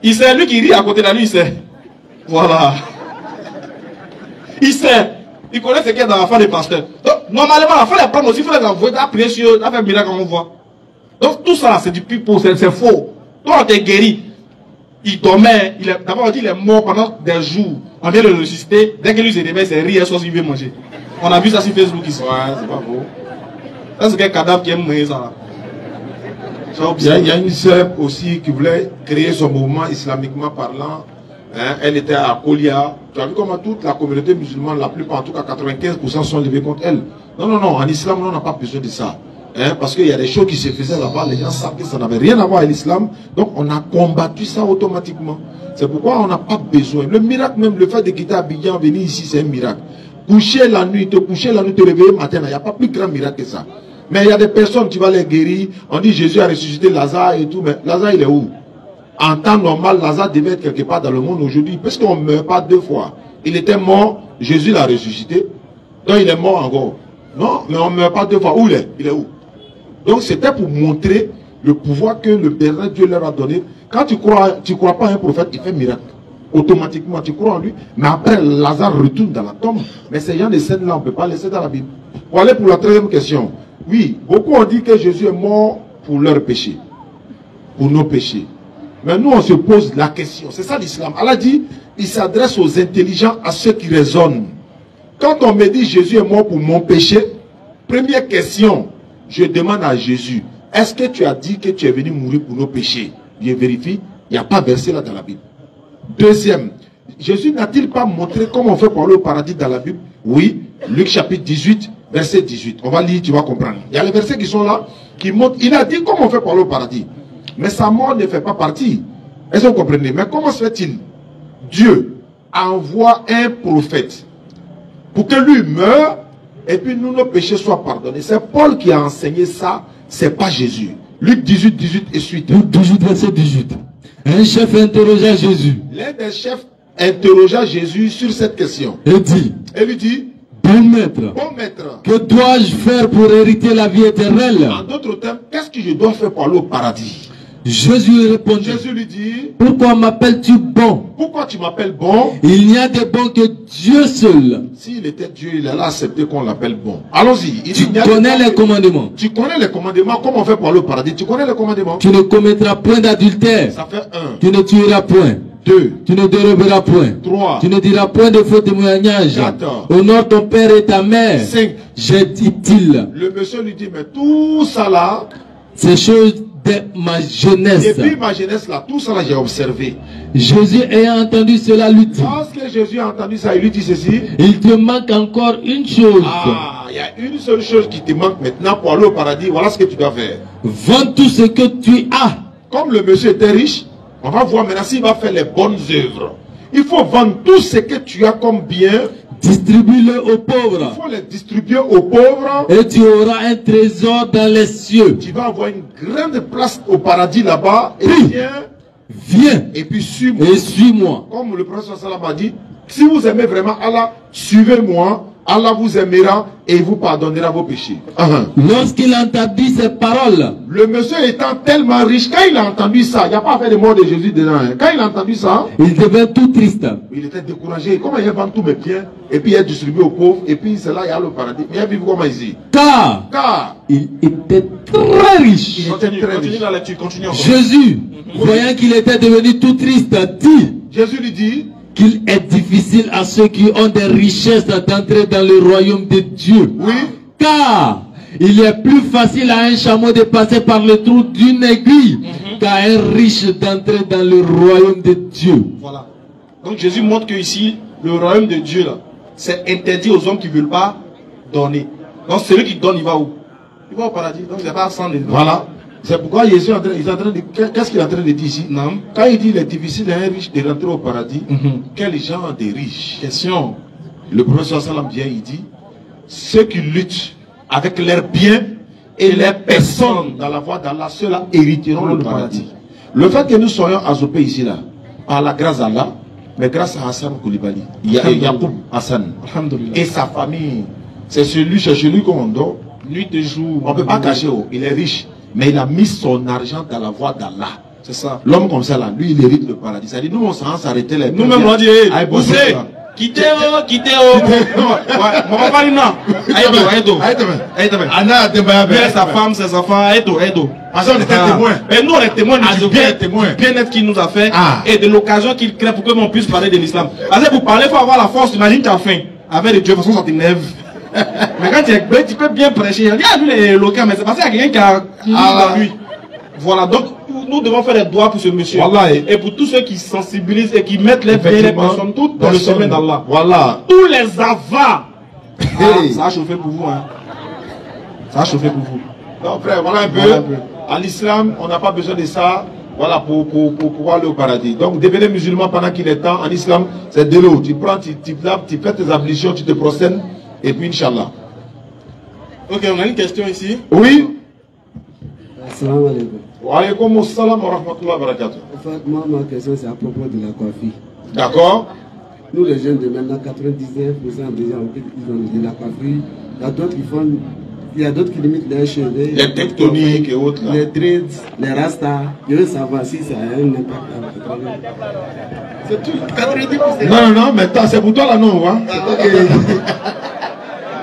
Il sait, lui qui rit à côté de lui, il sait. Voilà. Il sait. Il connaît ce qu'il y a dans l'enfant des pasteurs. Donc, normalement, l'enfant les prendre aussi, il faut les envoyer à prier sur eux, à faire miracle comme on voit. Donc, tout ça, c'est du pipeau, c'est faux. Toi, on t'est guéri. Il dormait, d'abord, on dit, il est mort pendant des jours. On vient de le ressusciter. Dès que lui se réveille, c'est rire, soit il veut manger. On a vu ça sur Facebook ici. Ouais, c'est pas faux. Ça, c'est quel cadavre qui aime manger ça là. Il y a une sœur aussi qui voulait créer son mouvement islamiquement parlant. Hein, elle était à Kolia. Tu as vu comment toute la communauté musulmane, la plupart, en tout cas 95% sont levés contre elle. Non, non, non, en islam, on n'a pas besoin de ça. Hein, parce qu'il y a des choses qui se faisaient là-bas, les gens savent que ça n'avait rien à voir avec l'islam. Donc on a combattu ça automatiquement. C'est pourquoi on n'a pas besoin. Le miracle même, le fait de quitter Abidjan, venir ici, c'est un miracle. Coucher la nuit, te réveiller le matin, il n'y a pas plus grand miracle que ça. Mais il y a des personnes, tu vas les guérir, on dit Jésus a ressuscité Lazare et tout, mais Lazare il est où? En temps normal, Lazare devait être quelque part dans le monde aujourd'hui, parce qu'on ne meurt pas deux fois. Il était mort, Jésus l'a ressuscité, donc il est mort encore. Non, mais on ne meurt pas deux fois. Où il est? Il est où? Donc c'était pour montrer le pouvoir que le Père Dieu leur a donné. Quand tu crois pas à un prophète, il fait miracle. Automatiquement, tu crois en lui, mais après Lazare retourne dans la tombe. Mais ces gens de scènes-là, on ne peut pas laisser dans la Bible. Pour aller pour la troisième question. Oui, beaucoup ont dit que Jésus est mort pour leurs péchés, pour nos péchés. Mais nous, on se pose la question. C'est ça l'islam. Allah dit, il s'adresse aux intelligents, à ceux qui raisonnent. Quand on me dit Jésus est mort pour mon péché, première question, je demande à Jésus, est-ce que tu as dit que tu es venu mourir pour nos péchés? Je vérifie, il n'y a pas versé là dans la Bible. Deuxième, Jésus n'a-t-il pas montré comment on fait pour aller au paradis dans la Bible? Oui, Luc chapitre 18, verset 18. On va lire, tu vas comprendre. Il y a les versets qui sont là, qui montrent, il a dit comment on fait pour aller au paradis. Mais sa mort ne fait pas partie. Est-ce que vous comprenez? Mais comment se fait-il? Dieu envoie un prophète pour que lui meure et puis nous, nos péchés soient pardonnés. C'est Paul qui a enseigné ça, c'est pas Jésus. Luc 18, 18 et suite. Luc 18, verset 18. Un chef interrogea Jésus. L'un des chefs interrogea Jésus sur cette question. Et dit, et lui dit, Bon maître, Bon maître, que dois-je faire pour hériter la vie éternelle? en d'autres termes, qu'est-ce que je dois faire pour aller au paradis? Jésus lui répondit, Jésus lui dit, pourquoi m'appelles-tu bon? pourquoi tu m'appelles bon? Il n'y a de bon que Dieu seul. S'il était Dieu, il allait accepter qu'on l'appelle bon. Allons-y. Il Tu dit, il y a connais des- les commandements. Tu connais les commandements. Comment on fait pour aller au paradis? Tu connais les commandements? Tu ne commettras point d'adultère. Ça fait 1, Tu ne tueras point. 2, Tu ne déroberas point. 3, Tu ne diras point de faux témoignages. 4, Honore ton père et ta mère. 5. J'ai dit-il. Le monsieur lui dit, mais tout ça là, Ces choses de ma jeunesse. depuis ma jeunesse là, tout ça là, j'ai observé. Jésus ayant entendu cela lui dit, Lorsque Jésus a entendu ça, il lui dit ceci. il te manque encore une chose. Ah, il y a une seule chose qui te manque maintenant pour aller au paradis. Voilà ce que tu dois faire. Vends tout ce que tu as. Comme le monsieur était riche, on va voir maintenant s'il va faire les bonnes œuvres. Il faut vendre tout ce que tu as comme bien. Distribue-le aux Il pauvres. faut les distribuer aux pauvres. Et tu auras un trésor dans les cieux. Tu vas avoir une grande place au paradis là-bas. Et Oui. viens. Viens Et puis suis-moi. et suis-moi. Comme le prophète sallam a dit, si vous aimez vraiment Allah, suivez-moi. Allah vous aimera et il vous pardonnera vos péchés. Lorsqu'il entendit ces paroles, Le monsieur étant tellement riche, quand il a entendu ça, il n'y a pas fait de mort de Jésus dedans. Hein. Quand il a entendu ça, il devint tout triste. il était découragé. Comment il vend tous mes biens et puis il est distribué aux pauvres et puis c'est là il y a le paradis. Il a vécu comment ici? Car Il était très riche. il était très Continue riche. la lecture, continue encore. Jésus, voyant qu'il était devenu tout triste, dit Jésus lui dit, qu'il est difficile à ceux qui ont des richesses d'entrer dans le royaume de Dieu. oui, Car il est plus facile à un chameau de passer par le trou d'une aiguille qu'à un riche d'entrer dans le royaume de Dieu. Voilà. Donc Jésus montre que ici, le royaume de Dieu, là, c'est interdit aux hommes qui ne veulent pas donner. Donc celui qui donne, il va où? Il va au paradis. Donc c'est pas sans les voilà. C'est pourquoi Jésus est en train de... Qu'est-ce qu'il est en train de dire ici? Non. Quand il dit il est difficile à un riche de rentrer au paradis, quel genre de riches? Question. Le prophète sallam vient, il dit, ceux qui luttent avec leurs biens et les personnes dans la voie d'Allah, ceux-là hériteront le paradis. Le fait que nous soyons azopés ici, là, par la grâce d'Allah, mais grâce à Hassan Koulibaly, il y a Yacoub Hassan et sa famille, c'est chez lui qu'on dort, Nuit et jour. on ne peut pas cacher, il est riche, mais il a mis son argent dans la voie d'Allah. C'est ça. L'homme comme ça, là, lui, il hérite le paradis. C'est-à-dire, nous, on s'en s'arrêter les Nous-mêmes, on dit, Aïe, poussez, bon, quittez, quittez. Mon papa, il n'a. Mais sa femme, ses enfants, aide-o. Parce qu'on était témoins. Et nous, on est témoins du témoins. bien-être qu'il nous a fait Ah. et de l'occasion qu'il crée pour que l'on puisse parler de l'islam. Parce que pour parler, il faut avoir la force. Imagine, tu as faim. Avec les dieux, de toute façon, ça t'énerve. Mais quand tu es bête, tu peux bien prêcher. Il y a lui, les locaux, mais c'est parce qu'il y a quelqu'un qui a lui. Voilà, donc nous devons faire les doigts pour ce monsieur. Voilà. Et pour tous ceux qui sensibilisent et qui mettent les biens et les personnes toutes dans le chemin d'Allah. Voilà. Tous les avars. Hey. Ça a chauffé pour vous. Hein. Ça a chauffé pour vous. Donc, frère, voilà un peu. Voilà un peu. À l'islam, on n'a pas besoin de ça. Voilà, pour pouvoir aller au paradis. Donc, devenez musulman pendant qu'il est temps. En islam, c'est de l'eau. Tu prends, tu fais tes ablutions, tu te procèdes, et puis, Inch'Allah. Ok, on a une question ici. Oui. Assalamu alaikum. Wa alaykoum assalam wa rahmatullahi wa barakatuh. En fait, moi, ma question, c'est à propos de la coiffure. D'accord. Nous, les jeunes de maintenant, 99% déjà, ils ont de la coiffure. Il y a d'autres qui font. Il y a d'autres qui limitent leurs cheveux. Les tectoniques et autres là. Les dreads, les rastas. Je veux savoir si ça a un impact. C'est tout. 90%. Non, mais c'est pour toi là, non, hein?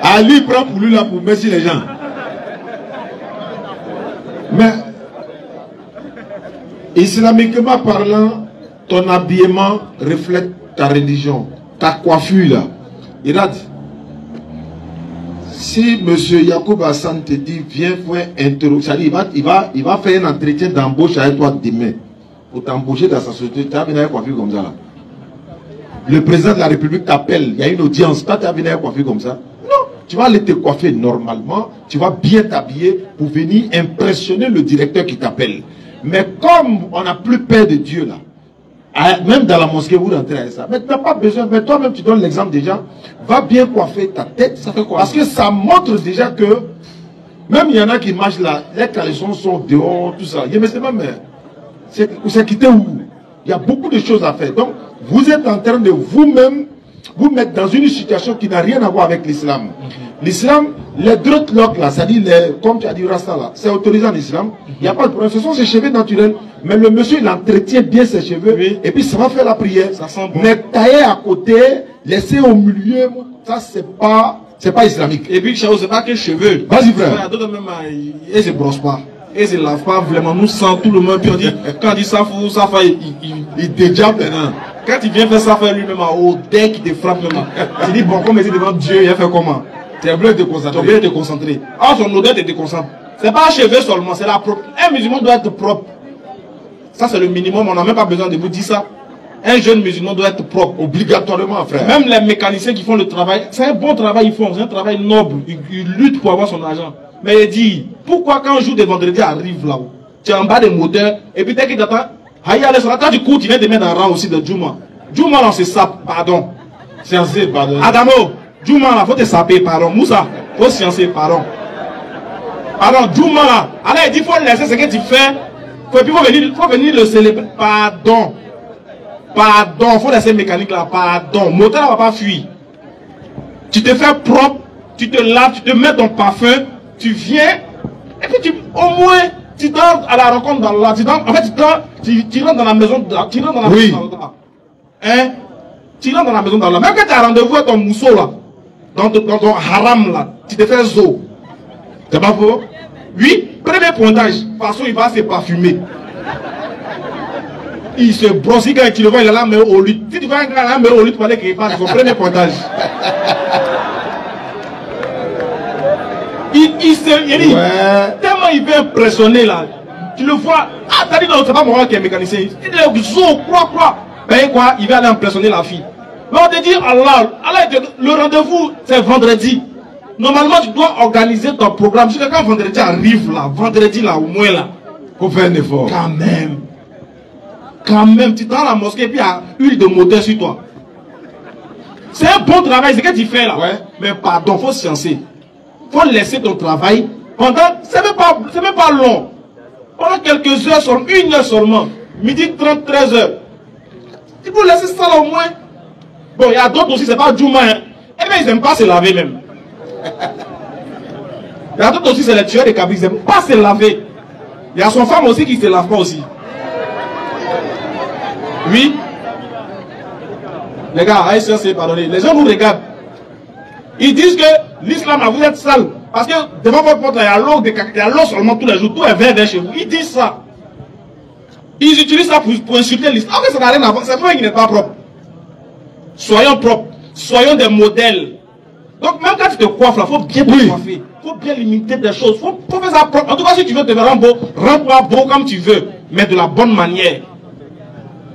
Ali prend pour lui là pour merci les gens. Mais, islamiquement parlant, ton habillement reflète ta religion, ta coiffure là. Il a dit, si M. Yacoub Hassan te dit, viens faire interroger, il va faire un entretien d'embauche avec toi demain, pour t'embaucher dans sa société, tu as une coiffure comme ça là. Le président de la République t'appelle, il y a une audience, toi tu as une coiffure comme ça. Non, tu vas aller te coiffer normalement, tu vas bien t'habiller pour venir impressionner le directeur qui t'appelle. Mais comme on n'a plus peur de Dieu là, même dans la mosquée vous rentrez avec ça, mais tu n'as pas besoin, mais toi-même tu donnes l'exemple déjà, va bien coiffer ta tête, ça fait quoi? Parce que ça montre déjà que, même il y en a qui marchent là, les caleçons sont dehors, tout ça, mais c'est même, c'est quitter où? Il y a beaucoup de choses à faire. Donc, vous êtes en train de vous-même vous mettre dans une situation qui n'a rien à voir avec l'islam. L'islam, les dreadlocks là, c'est-à-dire, comme tu as dit, Rasta là, c'est autorisé en islam. Il n'y a pas de problème. Ce sont ses cheveux naturels. Mais le monsieur, il entretient bien ses cheveux. Et puis, ça va faire la prière. Ça sent bon. Mais tailler à côté, laisser au milieu, ça, c'est pas islamique. Et puis, c'est pas que cheveux. Vas-y, frère. Il y a d'autres même, ils se brossent pas. Ils se lavent pas vraiment. Nous sentons tout le monde. Puis on dit, quand il dit ça, il dédiable maintenant. Quand il vient faire ça, faire lui-même, au dès qu'il te frappe même. Tu dis, bon, comme il est devant Dieu, il a fait comment? Tu es obligé de te concentrer. Tu es obligé de te concentrer. Ah, son odeur te déconcentre. C'est pas un cheveu seulement, c'est la propre. Un musulman doit être propre. Ça, c'est le minimum. On n'a même pas besoin de vous dire ça. Un jeune musulman doit être propre. Obligatoirement, frère. Même les mécaniciens qui font le travail, c'est un bon travail, ils font. C'est un travail noble. Ils luttent pour avoir son argent. Mais il dit, pourquoi quand un jour de vendredi arrive là-haut, tu es en bas des moteurs, et puis dès qu'il t'attend, quand tu cours, tu viens de mettre un rang aussi de Juma. Juma, là, c'est ça, pardon. Sciencer, pardon. Adamo, Juma, là, faut te saper, pardon. Moussa, faut sciencer, pardon. Pardon, Juma, là. Alors, il dit, faut laisser ce que tu fais. Faut venir le célébrer. Pardon. Pardon, faut laisser le mécanique là, pardon. Moteur ne va pas fuir. Tu te fais propre, tu te laves, tu te mets ton parfum, tu viens, et puis au moins, tu dors à la rencontre d'Allah. En fait, tu rentres dans la maison d'Allah. Tu rentres dans la maison d'Allah. Hein? Tu rentres dans la maison d'Allah. Même quand tu as rendez-vous avec ton mousseau là, dans ton haram là, tu te fais zo. C'est pas faux? Oui, premier pointage, parce qu'il va se parfumer. Il se brosse, quand tu le vois, il a la main au lit. Si tu vois un gars la main au lit, tu vas dire qu'il passe son premier pointage. Tellement il veut impressionner là. Tu le vois. Ah, t'as dit non, c'est pas moi qui est mécanicien. Il est zo, quoi. Ben quoi, il va aller impressionner la fille. Mais on te dit, Allah, le rendez-vous, c'est vendredi. Normalement, tu dois organiser ton programme. Jusqu'à quand vendredi arrive là, au moins là. Faut faire un effort. Quand même, tu es dans la mosquée et puis il y a huile de moteur sur toi. C'est un bon travail, c'est ce que tu fais là. Ouais. Mais pardon, faut sciencer. Faut laisser ton travail pendant, c'est même pas long. Pendant quelques heures seulement, 1 heure seulement. Midi 30, 13 heures. Il faut laisser ça là au moins. Bon, il y a d'autres aussi, c'est pas Juma. Hein. Eh bien, ils n'aiment pas se laver même. Il y a d'autres aussi, c'est les tueurs de cabines, ils n'aiment pas se laver. Il y a son femme aussi qui ne se lave pas aussi. Oui. Les gars, Haïtiens, c'est pardonné. Les gens nous regardent. Ils disent que l'islam, vous êtes sale. Parce que devant votre porte, il y a l'eau seulement tous les jours. Tout est vert chez vous. Ils disent ça. Ils utilisent ça pour insulter l'islam. Ah, mais ça n'a rien à voir. C'est vrai qu'il n'est pas propre. Soyons propres. Soyons des modèles. Donc, même quand tu te coiffes, il faut bien te coiffer. Il faut bien limiter des choses. Il faut faire ça propre. En tout cas, si tu veux te rendre beau, rends-toi beau comme tu veux. Mais de la bonne manière.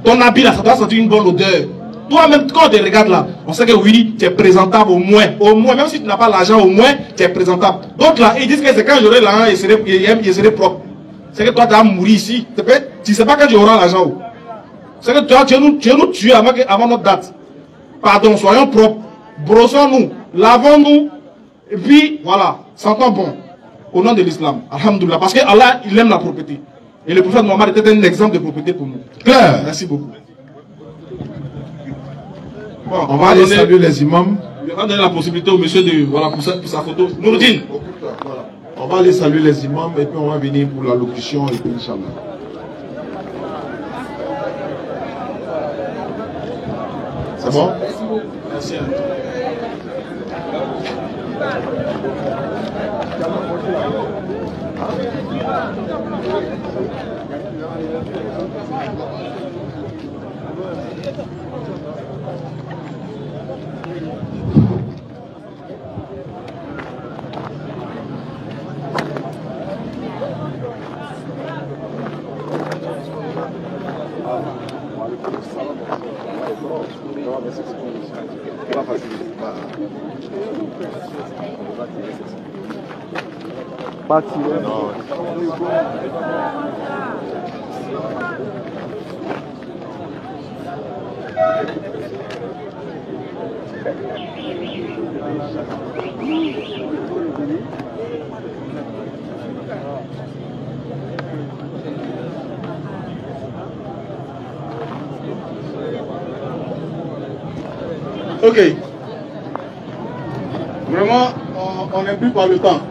Ton habit là, ça doit sentir une bonne odeur. Toi-même, quand on te regarde là, on sait que oui, tu es présentable au moins. Au moins, même si tu n'as pas l'argent, au moins, tu es présentable. D'autres là, ils disent que c'est quand j'aurai l'argent, il serait propre. C'est que toi, tu vas mourir ici. Tu ne sais pas quand tu auras l'argent. C'est que toi, tu vas nous tuer avant notre date. Pardon, soyons propres. Brossons-nous, lavons-nous. Et puis, voilà, sentons bon. Au nom de l'islam. Alhamdoulilah. Parce que Allah, il aime la propreté. Et le prophète Mohammed était un exemple de propreté pour nous. Claire. Merci beaucoup. Bon, on va aller saluer les imams. On va donner la possibilité au monsieur de, voilà, pour sa photo. Nourdine. Voilà. On va aller saluer les imams et puis on va venir pour la locution et puis Inch'Allah. C'est bon? Merci. Ok. Vraiment, on n'est plus par le temps.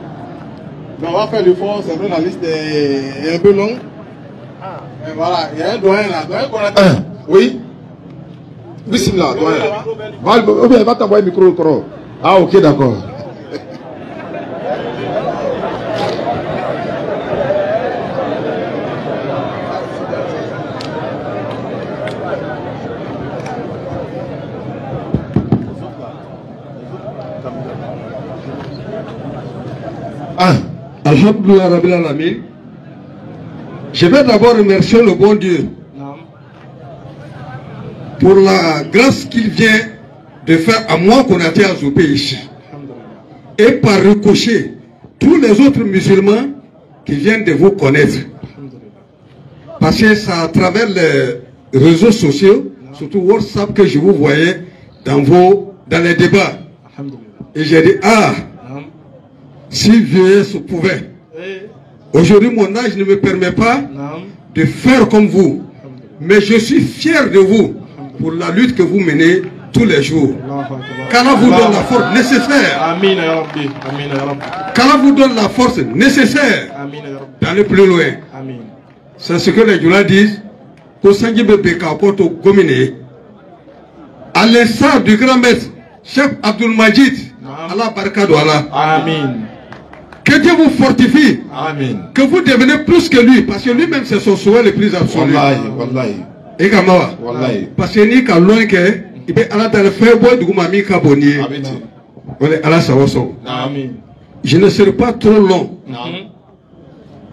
Mais on va faire l'effort. C'est vrai, la liste est un peu longue. Mais voilà, il y a un doyen là. Oui. Bismillah, doyen. Va t'envoyer le micro. Ah, ok, d'accord. Alhamdulillah Rabbil Alamin. Je vais d'abord remercier le bon Dieu pour la grâce qu'il vient de faire à moi qu'on a été à Zoupé ici. Et par ricochet, tous les autres musulmans qui viennent de vous connaître. Parce que c'est à travers les réseaux sociaux, surtout WhatsApp, que je vous voyais dans les débats. Et j'ai dit, ah, si vieux se pouvait. Aujourd'hui, mon âge ne me permet pas de faire comme vous. Mais je suis fier de vous pour la lutte que vous menez tous les jours. Qu'Allah vous donne la force nécessaire. Qu'Allah vous donne la force nécessaire d'aller plus loin. C'est ce que les Djoula disent. À l'instar du grand maître, Cheikh Abdul Majid, Allah Barakadou Allah. Amen. Que Dieu vous fortifie. Amen. Que vous devenez plus que lui. Parce que lui-même, c'est son souhait le plus absolu. Wallahi. Et Kamawa. Wallahi. Parce que ni loin que il peut aller dans le feu bois du Goumami Kaboni. Amen. Je ne serai pas trop long.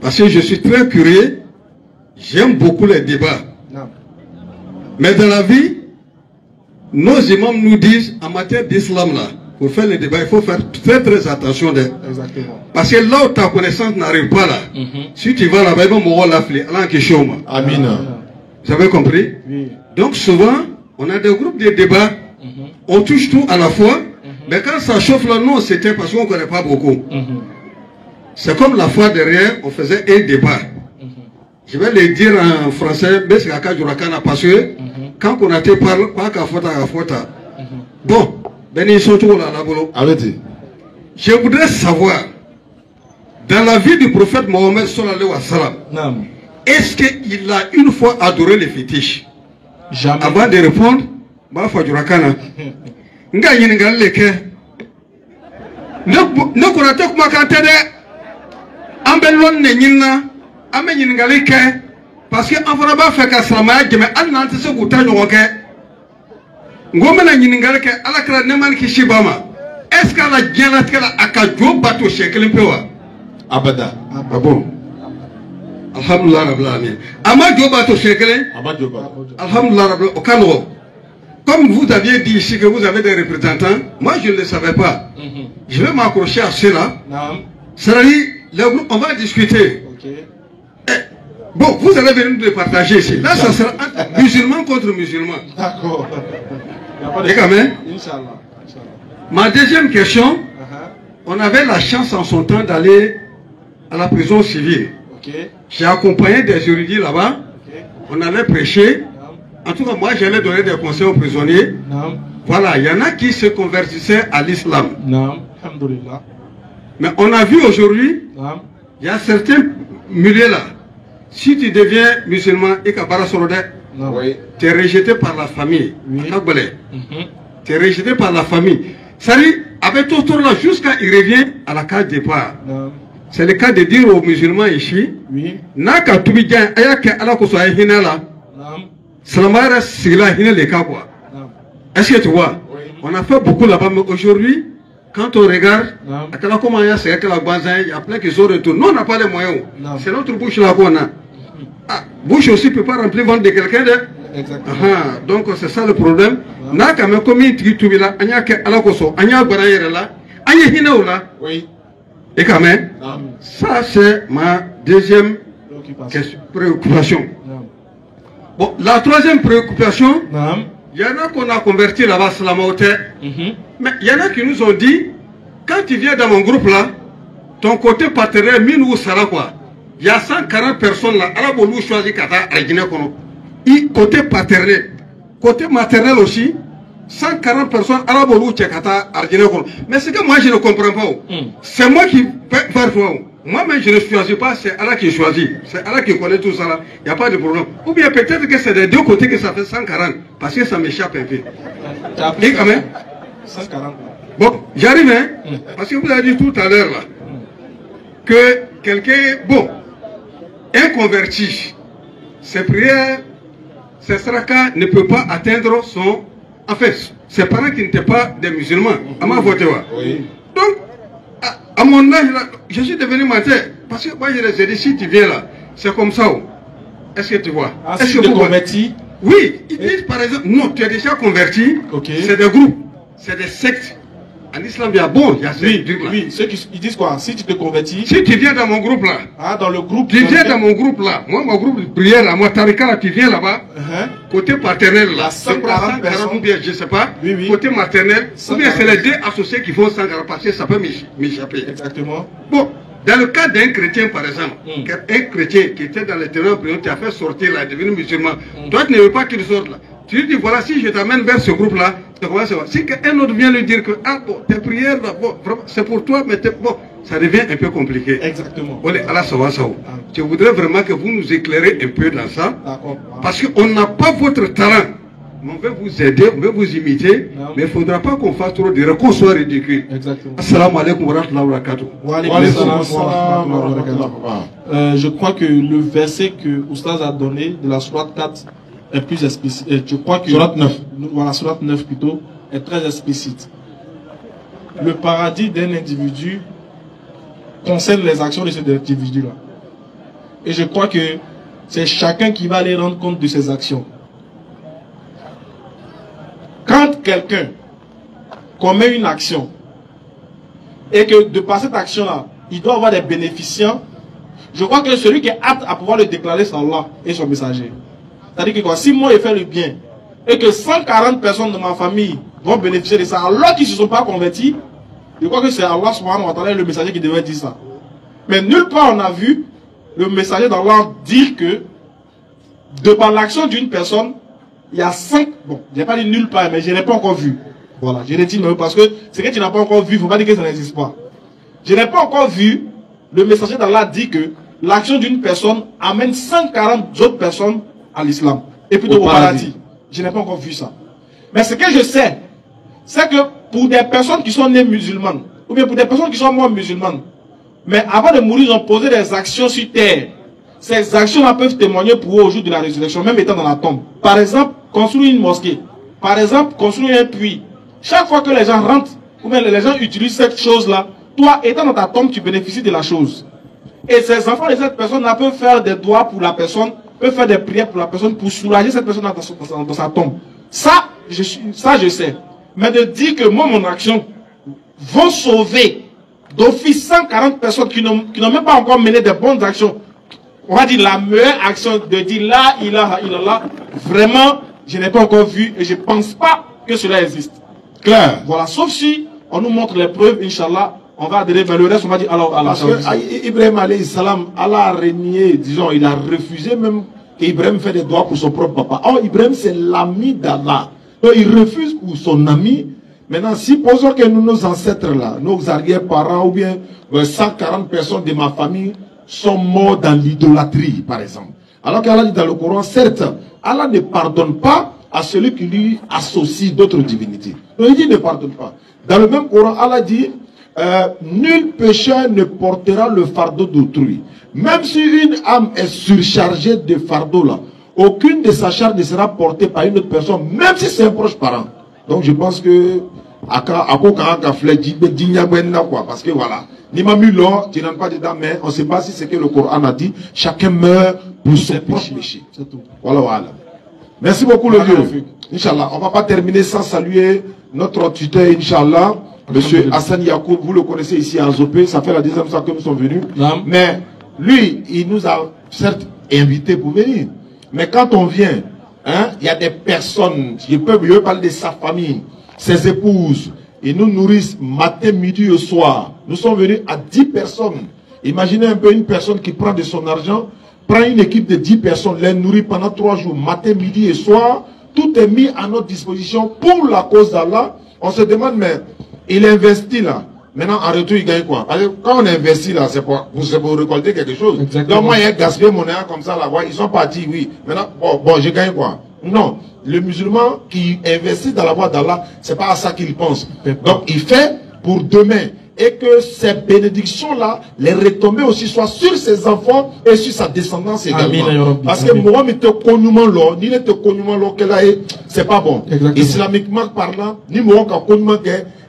Parce que je suis très curieux. J'aime beaucoup les débats. Mais dans la vie, nos imams nous disent en matière d'islam là, pour faire les débats, il faut faire très attention. Parce que là où ta connaissance n'arrive pas là, si tu vas là-bas, il va mourir l'affaire. Amen. Vous avez compris? Oui. Donc souvent, on a des groupes de débats, on touche tout à la fois, mais quand ça chauffe là, non, c'était parce qu'on ne connaît pas beaucoup. C'est comme la fois derrière, on faisait un débat. Je vais le dire en français, parce que quand on a été parlé, pas qu'à fota. Bon, ils sont tous là, je voudrais savoir, dans la vie du prophète Mohammed sallallahu alayhi wa sallam, est-ce qu'il a une fois adoré les fétiches? Jamais. Avant de répondre, ma foi du rakana. Nga yinga leke. Ne konate kuma kantede. Ambelon ne nyina. Ame yinga leke. Parce que enfant ba fait ka salama jeme an nan tse guta nyoke. Ngome na yinga leke ala kala ne man ki shibama. Est-ce qu'à la diana tkala akajo bato shekelin pewa? Abada. Ah bon. Alhamdulillah Rabbil Alamin. Amadjo bato shekelin. Alhamdulillah Rabbil Alamin. Comme vous aviez dit ici que vous avez des représentants, moi je ne le savais pas. Je vais m'accrocher à cela. C'est-à-dire, on va discuter. Bon, vous allez venir nous partager ici. Là, ça sera musulman contre musulman. D'accord. Et quand même, ma deuxième question, on avait la chance en son temps d'aller à la prison civile. J'ai accompagné des érudits là-bas. On allait prêcher. En tout cas, moi, j'allais donner des conseils aux prisonniers. Voilà, il y en a qui se convertissaient à l'islam. Mais on a vu aujourd'hui, il y a certains milieux là. Si tu deviens musulman et tu es rejeté par la famille. Tu es rejeté par la famille. Ça dit, avec tout tour là, jusqu'à il revient à la case départ. C'est le cas de dire aux musulmans ici, Naka Tubidjan, Ayaka Alakosa Hinala. Salamara, c'est là, il les cas quoi. Est-ce que tu vois? On a fait beaucoup là-bas, mais aujourd'hui, quand on regarde, à quel moment il y a plein qui sont retournés. Nous, on n'a pas les moyens. C'est notre bouche là qu'on a. Ah, bouche aussi ne peut pas remplir ventre de quelqu'un. Donc, c'est ça le problème. N'a qu'à me commis tu là, Anya Alakoso, Anya Barayera là, Anya Hinao là. Oui. Et quand même, ça c'est ma deuxième préoccupation. Bon, la troisième préoccupation, il y en a qu'on a converti là-bas, mais il y en a qui nous ont dit, quand tu viens dans mon groupe là, ton côté partenaire, mine ou sera quoi? Il y a 140 personnes là, à la bonne choisi Kata à Guinée. Côté paternel. Côté maternel aussi, 140 personnes à la Bolou Tchekata Argenekon. Mais c'est que moi je ne comprends pas. C'est moi qui fais faire toi. Moi-même je ne choisis pas, c'est Allah qui choisit. C'est Allah qui connaît tout ça là. Il n'y a pas de problème. Ou bien peut-être que c'est des deux côtés que ça fait 140. Parce que ça m'échappe un peu. Et quand même 140. Bon, j'arrive, hein. Parce que vous avez dit tout à l'heure là. Que quelqu'un, bon, un converti, ses prières, ses srakas ne peut pas atteindre son... En fait, ses parents qui n'étaient pas des musulmans, à ma voix. Donc, à mon âge, là, je suis devenu menteur. Parce que moi, je les ai dit, si tu viens là, c'est comme ça. Est-ce que tu vois? Est-ce que tu es converti? Oui, ils disent par exemple, non, tu es déjà converti, c'est des groupes, c'est des sectes. En islam, il y a il y a ces trucs-là. Oui, ceux qui ils disent quoi? Si tu te convertis. Si tu viens dans mon groupe là. Ah, dans le groupe. Tu viens dans mon groupe là. Moi, mon groupe de prière là, moi, Tarika là, tu viens là-bas. Côté paternel là. 140 personnes. Ou bien, je sais pas. Oui, oui. Côté maternel. Ou bien, c'est les deux associés qui font 140 parce que ça peut m'échapper. Exactement. Bon, dans le cas d'un chrétien par exemple, un chrétien qui était dans le terrain prière, tu as fait sortir là, devenu musulman. Toi, tu ne veux pas qu'il sorte là. Tu lui dis, voilà, si je t'amène vers ce groupe-là, si un autre vient lui dire que, ah bon, tes prières, là, bon, c'est pour toi, mais bon, ça devient un peu compliqué. Exactement. Je voudrais vraiment que vous nous éclairez un peu dans ça. Parce qu'on n'a pas votre talent. On veut vous aider, on veut vous imiter, mais il ne faudra pas qu'on fasse trop de qu'on soit ridicule. Exactement. Assalamu alaikum wa rahmatullahi wa barakatuh. Je crois que le verset que Oustaz a donné de la sourate 4 est plus explicite. Je crois que sourate 9. Voilà, sourate 9 plutôt, est très explicite. Le paradis d'un individu concerne les actions de cet individu-là. Et je crois que c'est chacun qui va aller rendre compte de ses actions. Quand quelqu'un commet une action et que de par cette action-là, il doit avoir des bénéficiants, je crois que celui qui est apte à pouvoir le déclarer, c'est Allah et son messager. C'est-à-dire que quoi, si moi je fais le bien et que 140 personnes de ma famille vont bénéficier de ça alors qu'ils ne se sont pas convertis, je crois que c'est Allah subhanahu wa ta'ala et le messager qui devrait dire ça. Mais nulle part on a vu le messager d'Allah dire que de par l'action d'une personne, il y a 5, bon, je n'ai pas dit nulle part, mais je n'ai pas encore vu. Voilà, je l'ai dit parce que ce que tu n'as pas encore vu, il ne faut pas dire que ça n'existe pas. Je n'ai pas encore vu le messager d'Allah dire que l'action d'une personne amène 140 autres personnes à l'islam. Et plutôt au paradis. Je n'ai pas encore vu ça. Mais ce que je sais, c'est que pour des personnes qui sont nées musulmanes, ou bien pour des personnes qui sont mortes musulmanes, mais avant de mourir, ils ont posé des actions sur terre. Ces actions-là peuvent témoigner pour eux au jour de la résurrection, même étant dans la tombe. Par exemple, construire une mosquée. Par exemple, construire un puits. Chaque fois que les gens rentrent, ou bien les gens utilisent cette chose-là, toi, étant dans ta tombe, tu bénéficies de la chose. Et ces enfants de cette personne-là peuvent faire des doigts pour la personne, peuvent faire des prières pour la personne, pour soulager cette personne dans sa tombe. Ça, je sais. Mais de dire que moi, mon action, vont sauver d'office 140 personnes qui n'ont même pas encore mené de bonnes actions. On va dire la meilleure action de dire la ilaha illallah, vraiment, je n'ai pas encore vu et je ne pense pas que cela existe. Clair. Voilà, sauf si on nous montre les preuves, Inch'Allah, on va adhérer vers le reste, on va dire alors Allah. Parce que Ibrahim alayhi salam, Allah a régné, disons, il a refusé même qu'Ibrahim fait des doigts pour son propre papa. Or, Ibrahim, c'est l'ami d'Allah. Donc, il refuse pour son ami. Maintenant, supposons que nos ancêtres là, nos arrière-parents ou bien 140 personnes de ma famille sont morts dans l'idolâtrie, par exemple. Alors qu'Allah dit dans le Coran, certes, Allah ne pardonne pas à celui qui lui associe d'autres divinités. Donc il dit ne pardonne pas. Dans le même Coran, Allah dit, nul pécheur ne portera le fardeau d'autrui. Même si une âme est surchargée de fardeau là, aucune de sa charge ne sera portée par une autre personne, même si c'est un proche parent. Donc je pense que parce que voilà, tu n'entres pas dedans, mais on ne sait pas si c'est que le Coran a dit, chacun meurt pour son propre péché. Voilà, voilà. Merci beaucoup le Dieu. Inch'Allah, on ne va pas terminer sans saluer notre tuteur, Inch'Allah, Monsieur Hassan Yacoub, vous le connaissez ici à Azopé, ça fait la deuxième fois que nous sommes venus. Mais lui, il nous a certes invités pour venir. Mais quand on vient, il y a des personnes, je peux parler de sa famille, ses épouses, ils nous nourrissent matin, midi et soir. Nous sommes venus à 10 personnes. Imaginez un peu une personne qui prend de son argent, prend une équipe de 10 personnes, les nourrit pendant 3 jours, matin, midi et soir. tout est mis à notre disposition pour la cause d'Allah. On se demande, mais il investit là. Maintenant, en retour, il gagne quoi? Parce que quand on investit là, c'est pour récolter quelque chose. Exactement. Donc, moi, il y a gaspillé mon argent comme ça là-bas. Ils sont partis, oui. Maintenant, bon, je gagne quoi? Non. Le musulman qui investit dans la voie d'Allah, c'est pas à ça qu'il pense. Donc, il fait pour demain. Et que ces bénédictions-là, les retombées aussi soient sur ses enfants et sur sa descendance également. Parce que moi, je te connais là, ni te connais là, c'est pas bon. Islamiquement parlant, ni moi, quand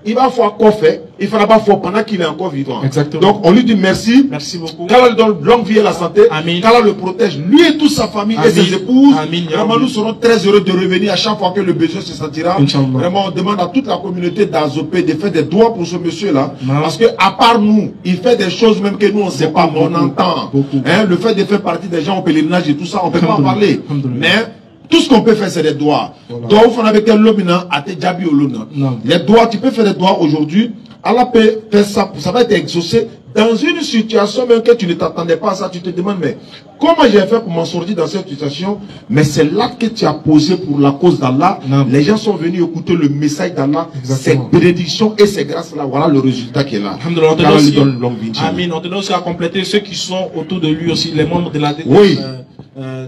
il va faire quoi faire, il fera pas faire pendant qu'il est encore vivant. Exactement. Donc, on lui dit merci. Merci beaucoup. Qu'Allah lui donne longue vie et la santé. Qu'Allah le protège, lui et toute sa famille et ses épouses. Vraiment, nous serons très heureux de revenir à chaque fois que le besoin se sentira. Vraiment, on demande à toute la communauté d'Azopé de faire des doigts pour ce monsieur-là. Parce que, à part nous, il fait des choses même que nous, on ne sait pas, mais on entend. Hein, le fait de faire partie des gens au pèlerinage et tout ça, on ne peut pas en parler. Mais, tout ce qu'on peut faire, c'est des doigts. Doigts, on avec un lomina, à te jabi au lona. Les doigts, tu peux faire des doigts aujourd'hui. Allah peut faire ça, ça va être exaucé dans une situation même que tu ne t'attendais pas à ça. Tu te demandes, mais comment j'ai fait pour m'en sortir dans cette situation? Mais c'est là que tu as posé pour la cause d'Allah. Les gens sont venus écouter le message d'Allah, ses bénédictions et ses grâces-là. Voilà le résultat qui est là. Amin. On tenait aussi à compléter ceux qui sont autour de lui aussi, les membres de la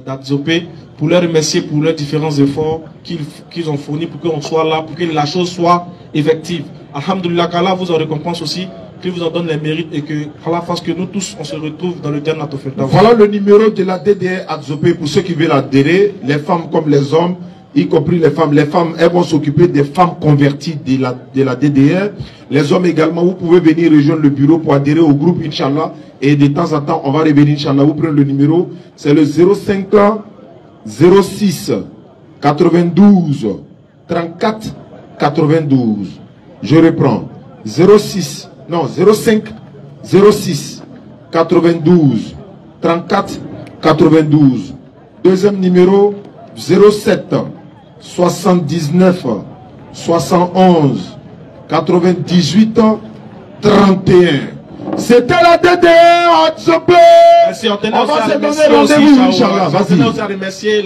d'Adzopé, pour leur remercier pour leurs différents efforts qu'ils ont fournis pour qu'on soit là, pour que la chose soit effective. Alhamdulillah, qu'Allah vous en récompense aussi, qu'il vous en donne les mérites et que Allah fasse que nous tous on se retrouve dans le Jannat al-Firdaus. Voilà le numéro de la DDR Adzopé pour ceux qui veulent adhérer, les femmes comme les hommes, y compris les femmes. Les femmes, elles vont s'occuper des femmes converties de la DDR. Les hommes également, vous pouvez venir rejoindre le bureau pour adhérer au groupe, Inch'Allah. Et de temps en temps, on va revenir, Inch'Allah. Vous prenez le numéro, c'est le 05 06 92 34 92. Je reprends. 05 06 92 34 92. Deuxième numéro, 07 79 71 98 31. C'était la DDR Adzopé. On va se donner rendez-vous, Inch'Allah. On va aussi remercier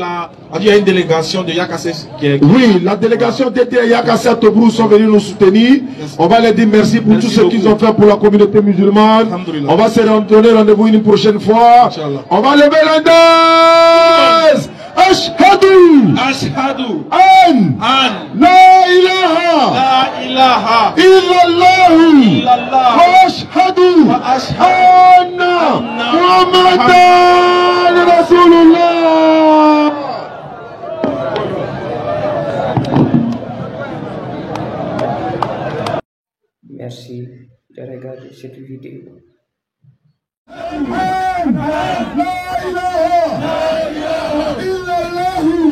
il y a une délégation de Yakassé qui est... Oui, la délégation DDR Yakassé à Tobrou sont venus nous soutenir. On va leur dire merci pour tout ce qu'ils ont fait pour la communauté musulmane. On va se donner rendez-vous une prochaine fois. On va lever l'index. Ashhadu an la ilaha illallah wa ashhadu anna Muhammadan Rasulullah. Merci de regarder cette vidéo. La ilaha illallah.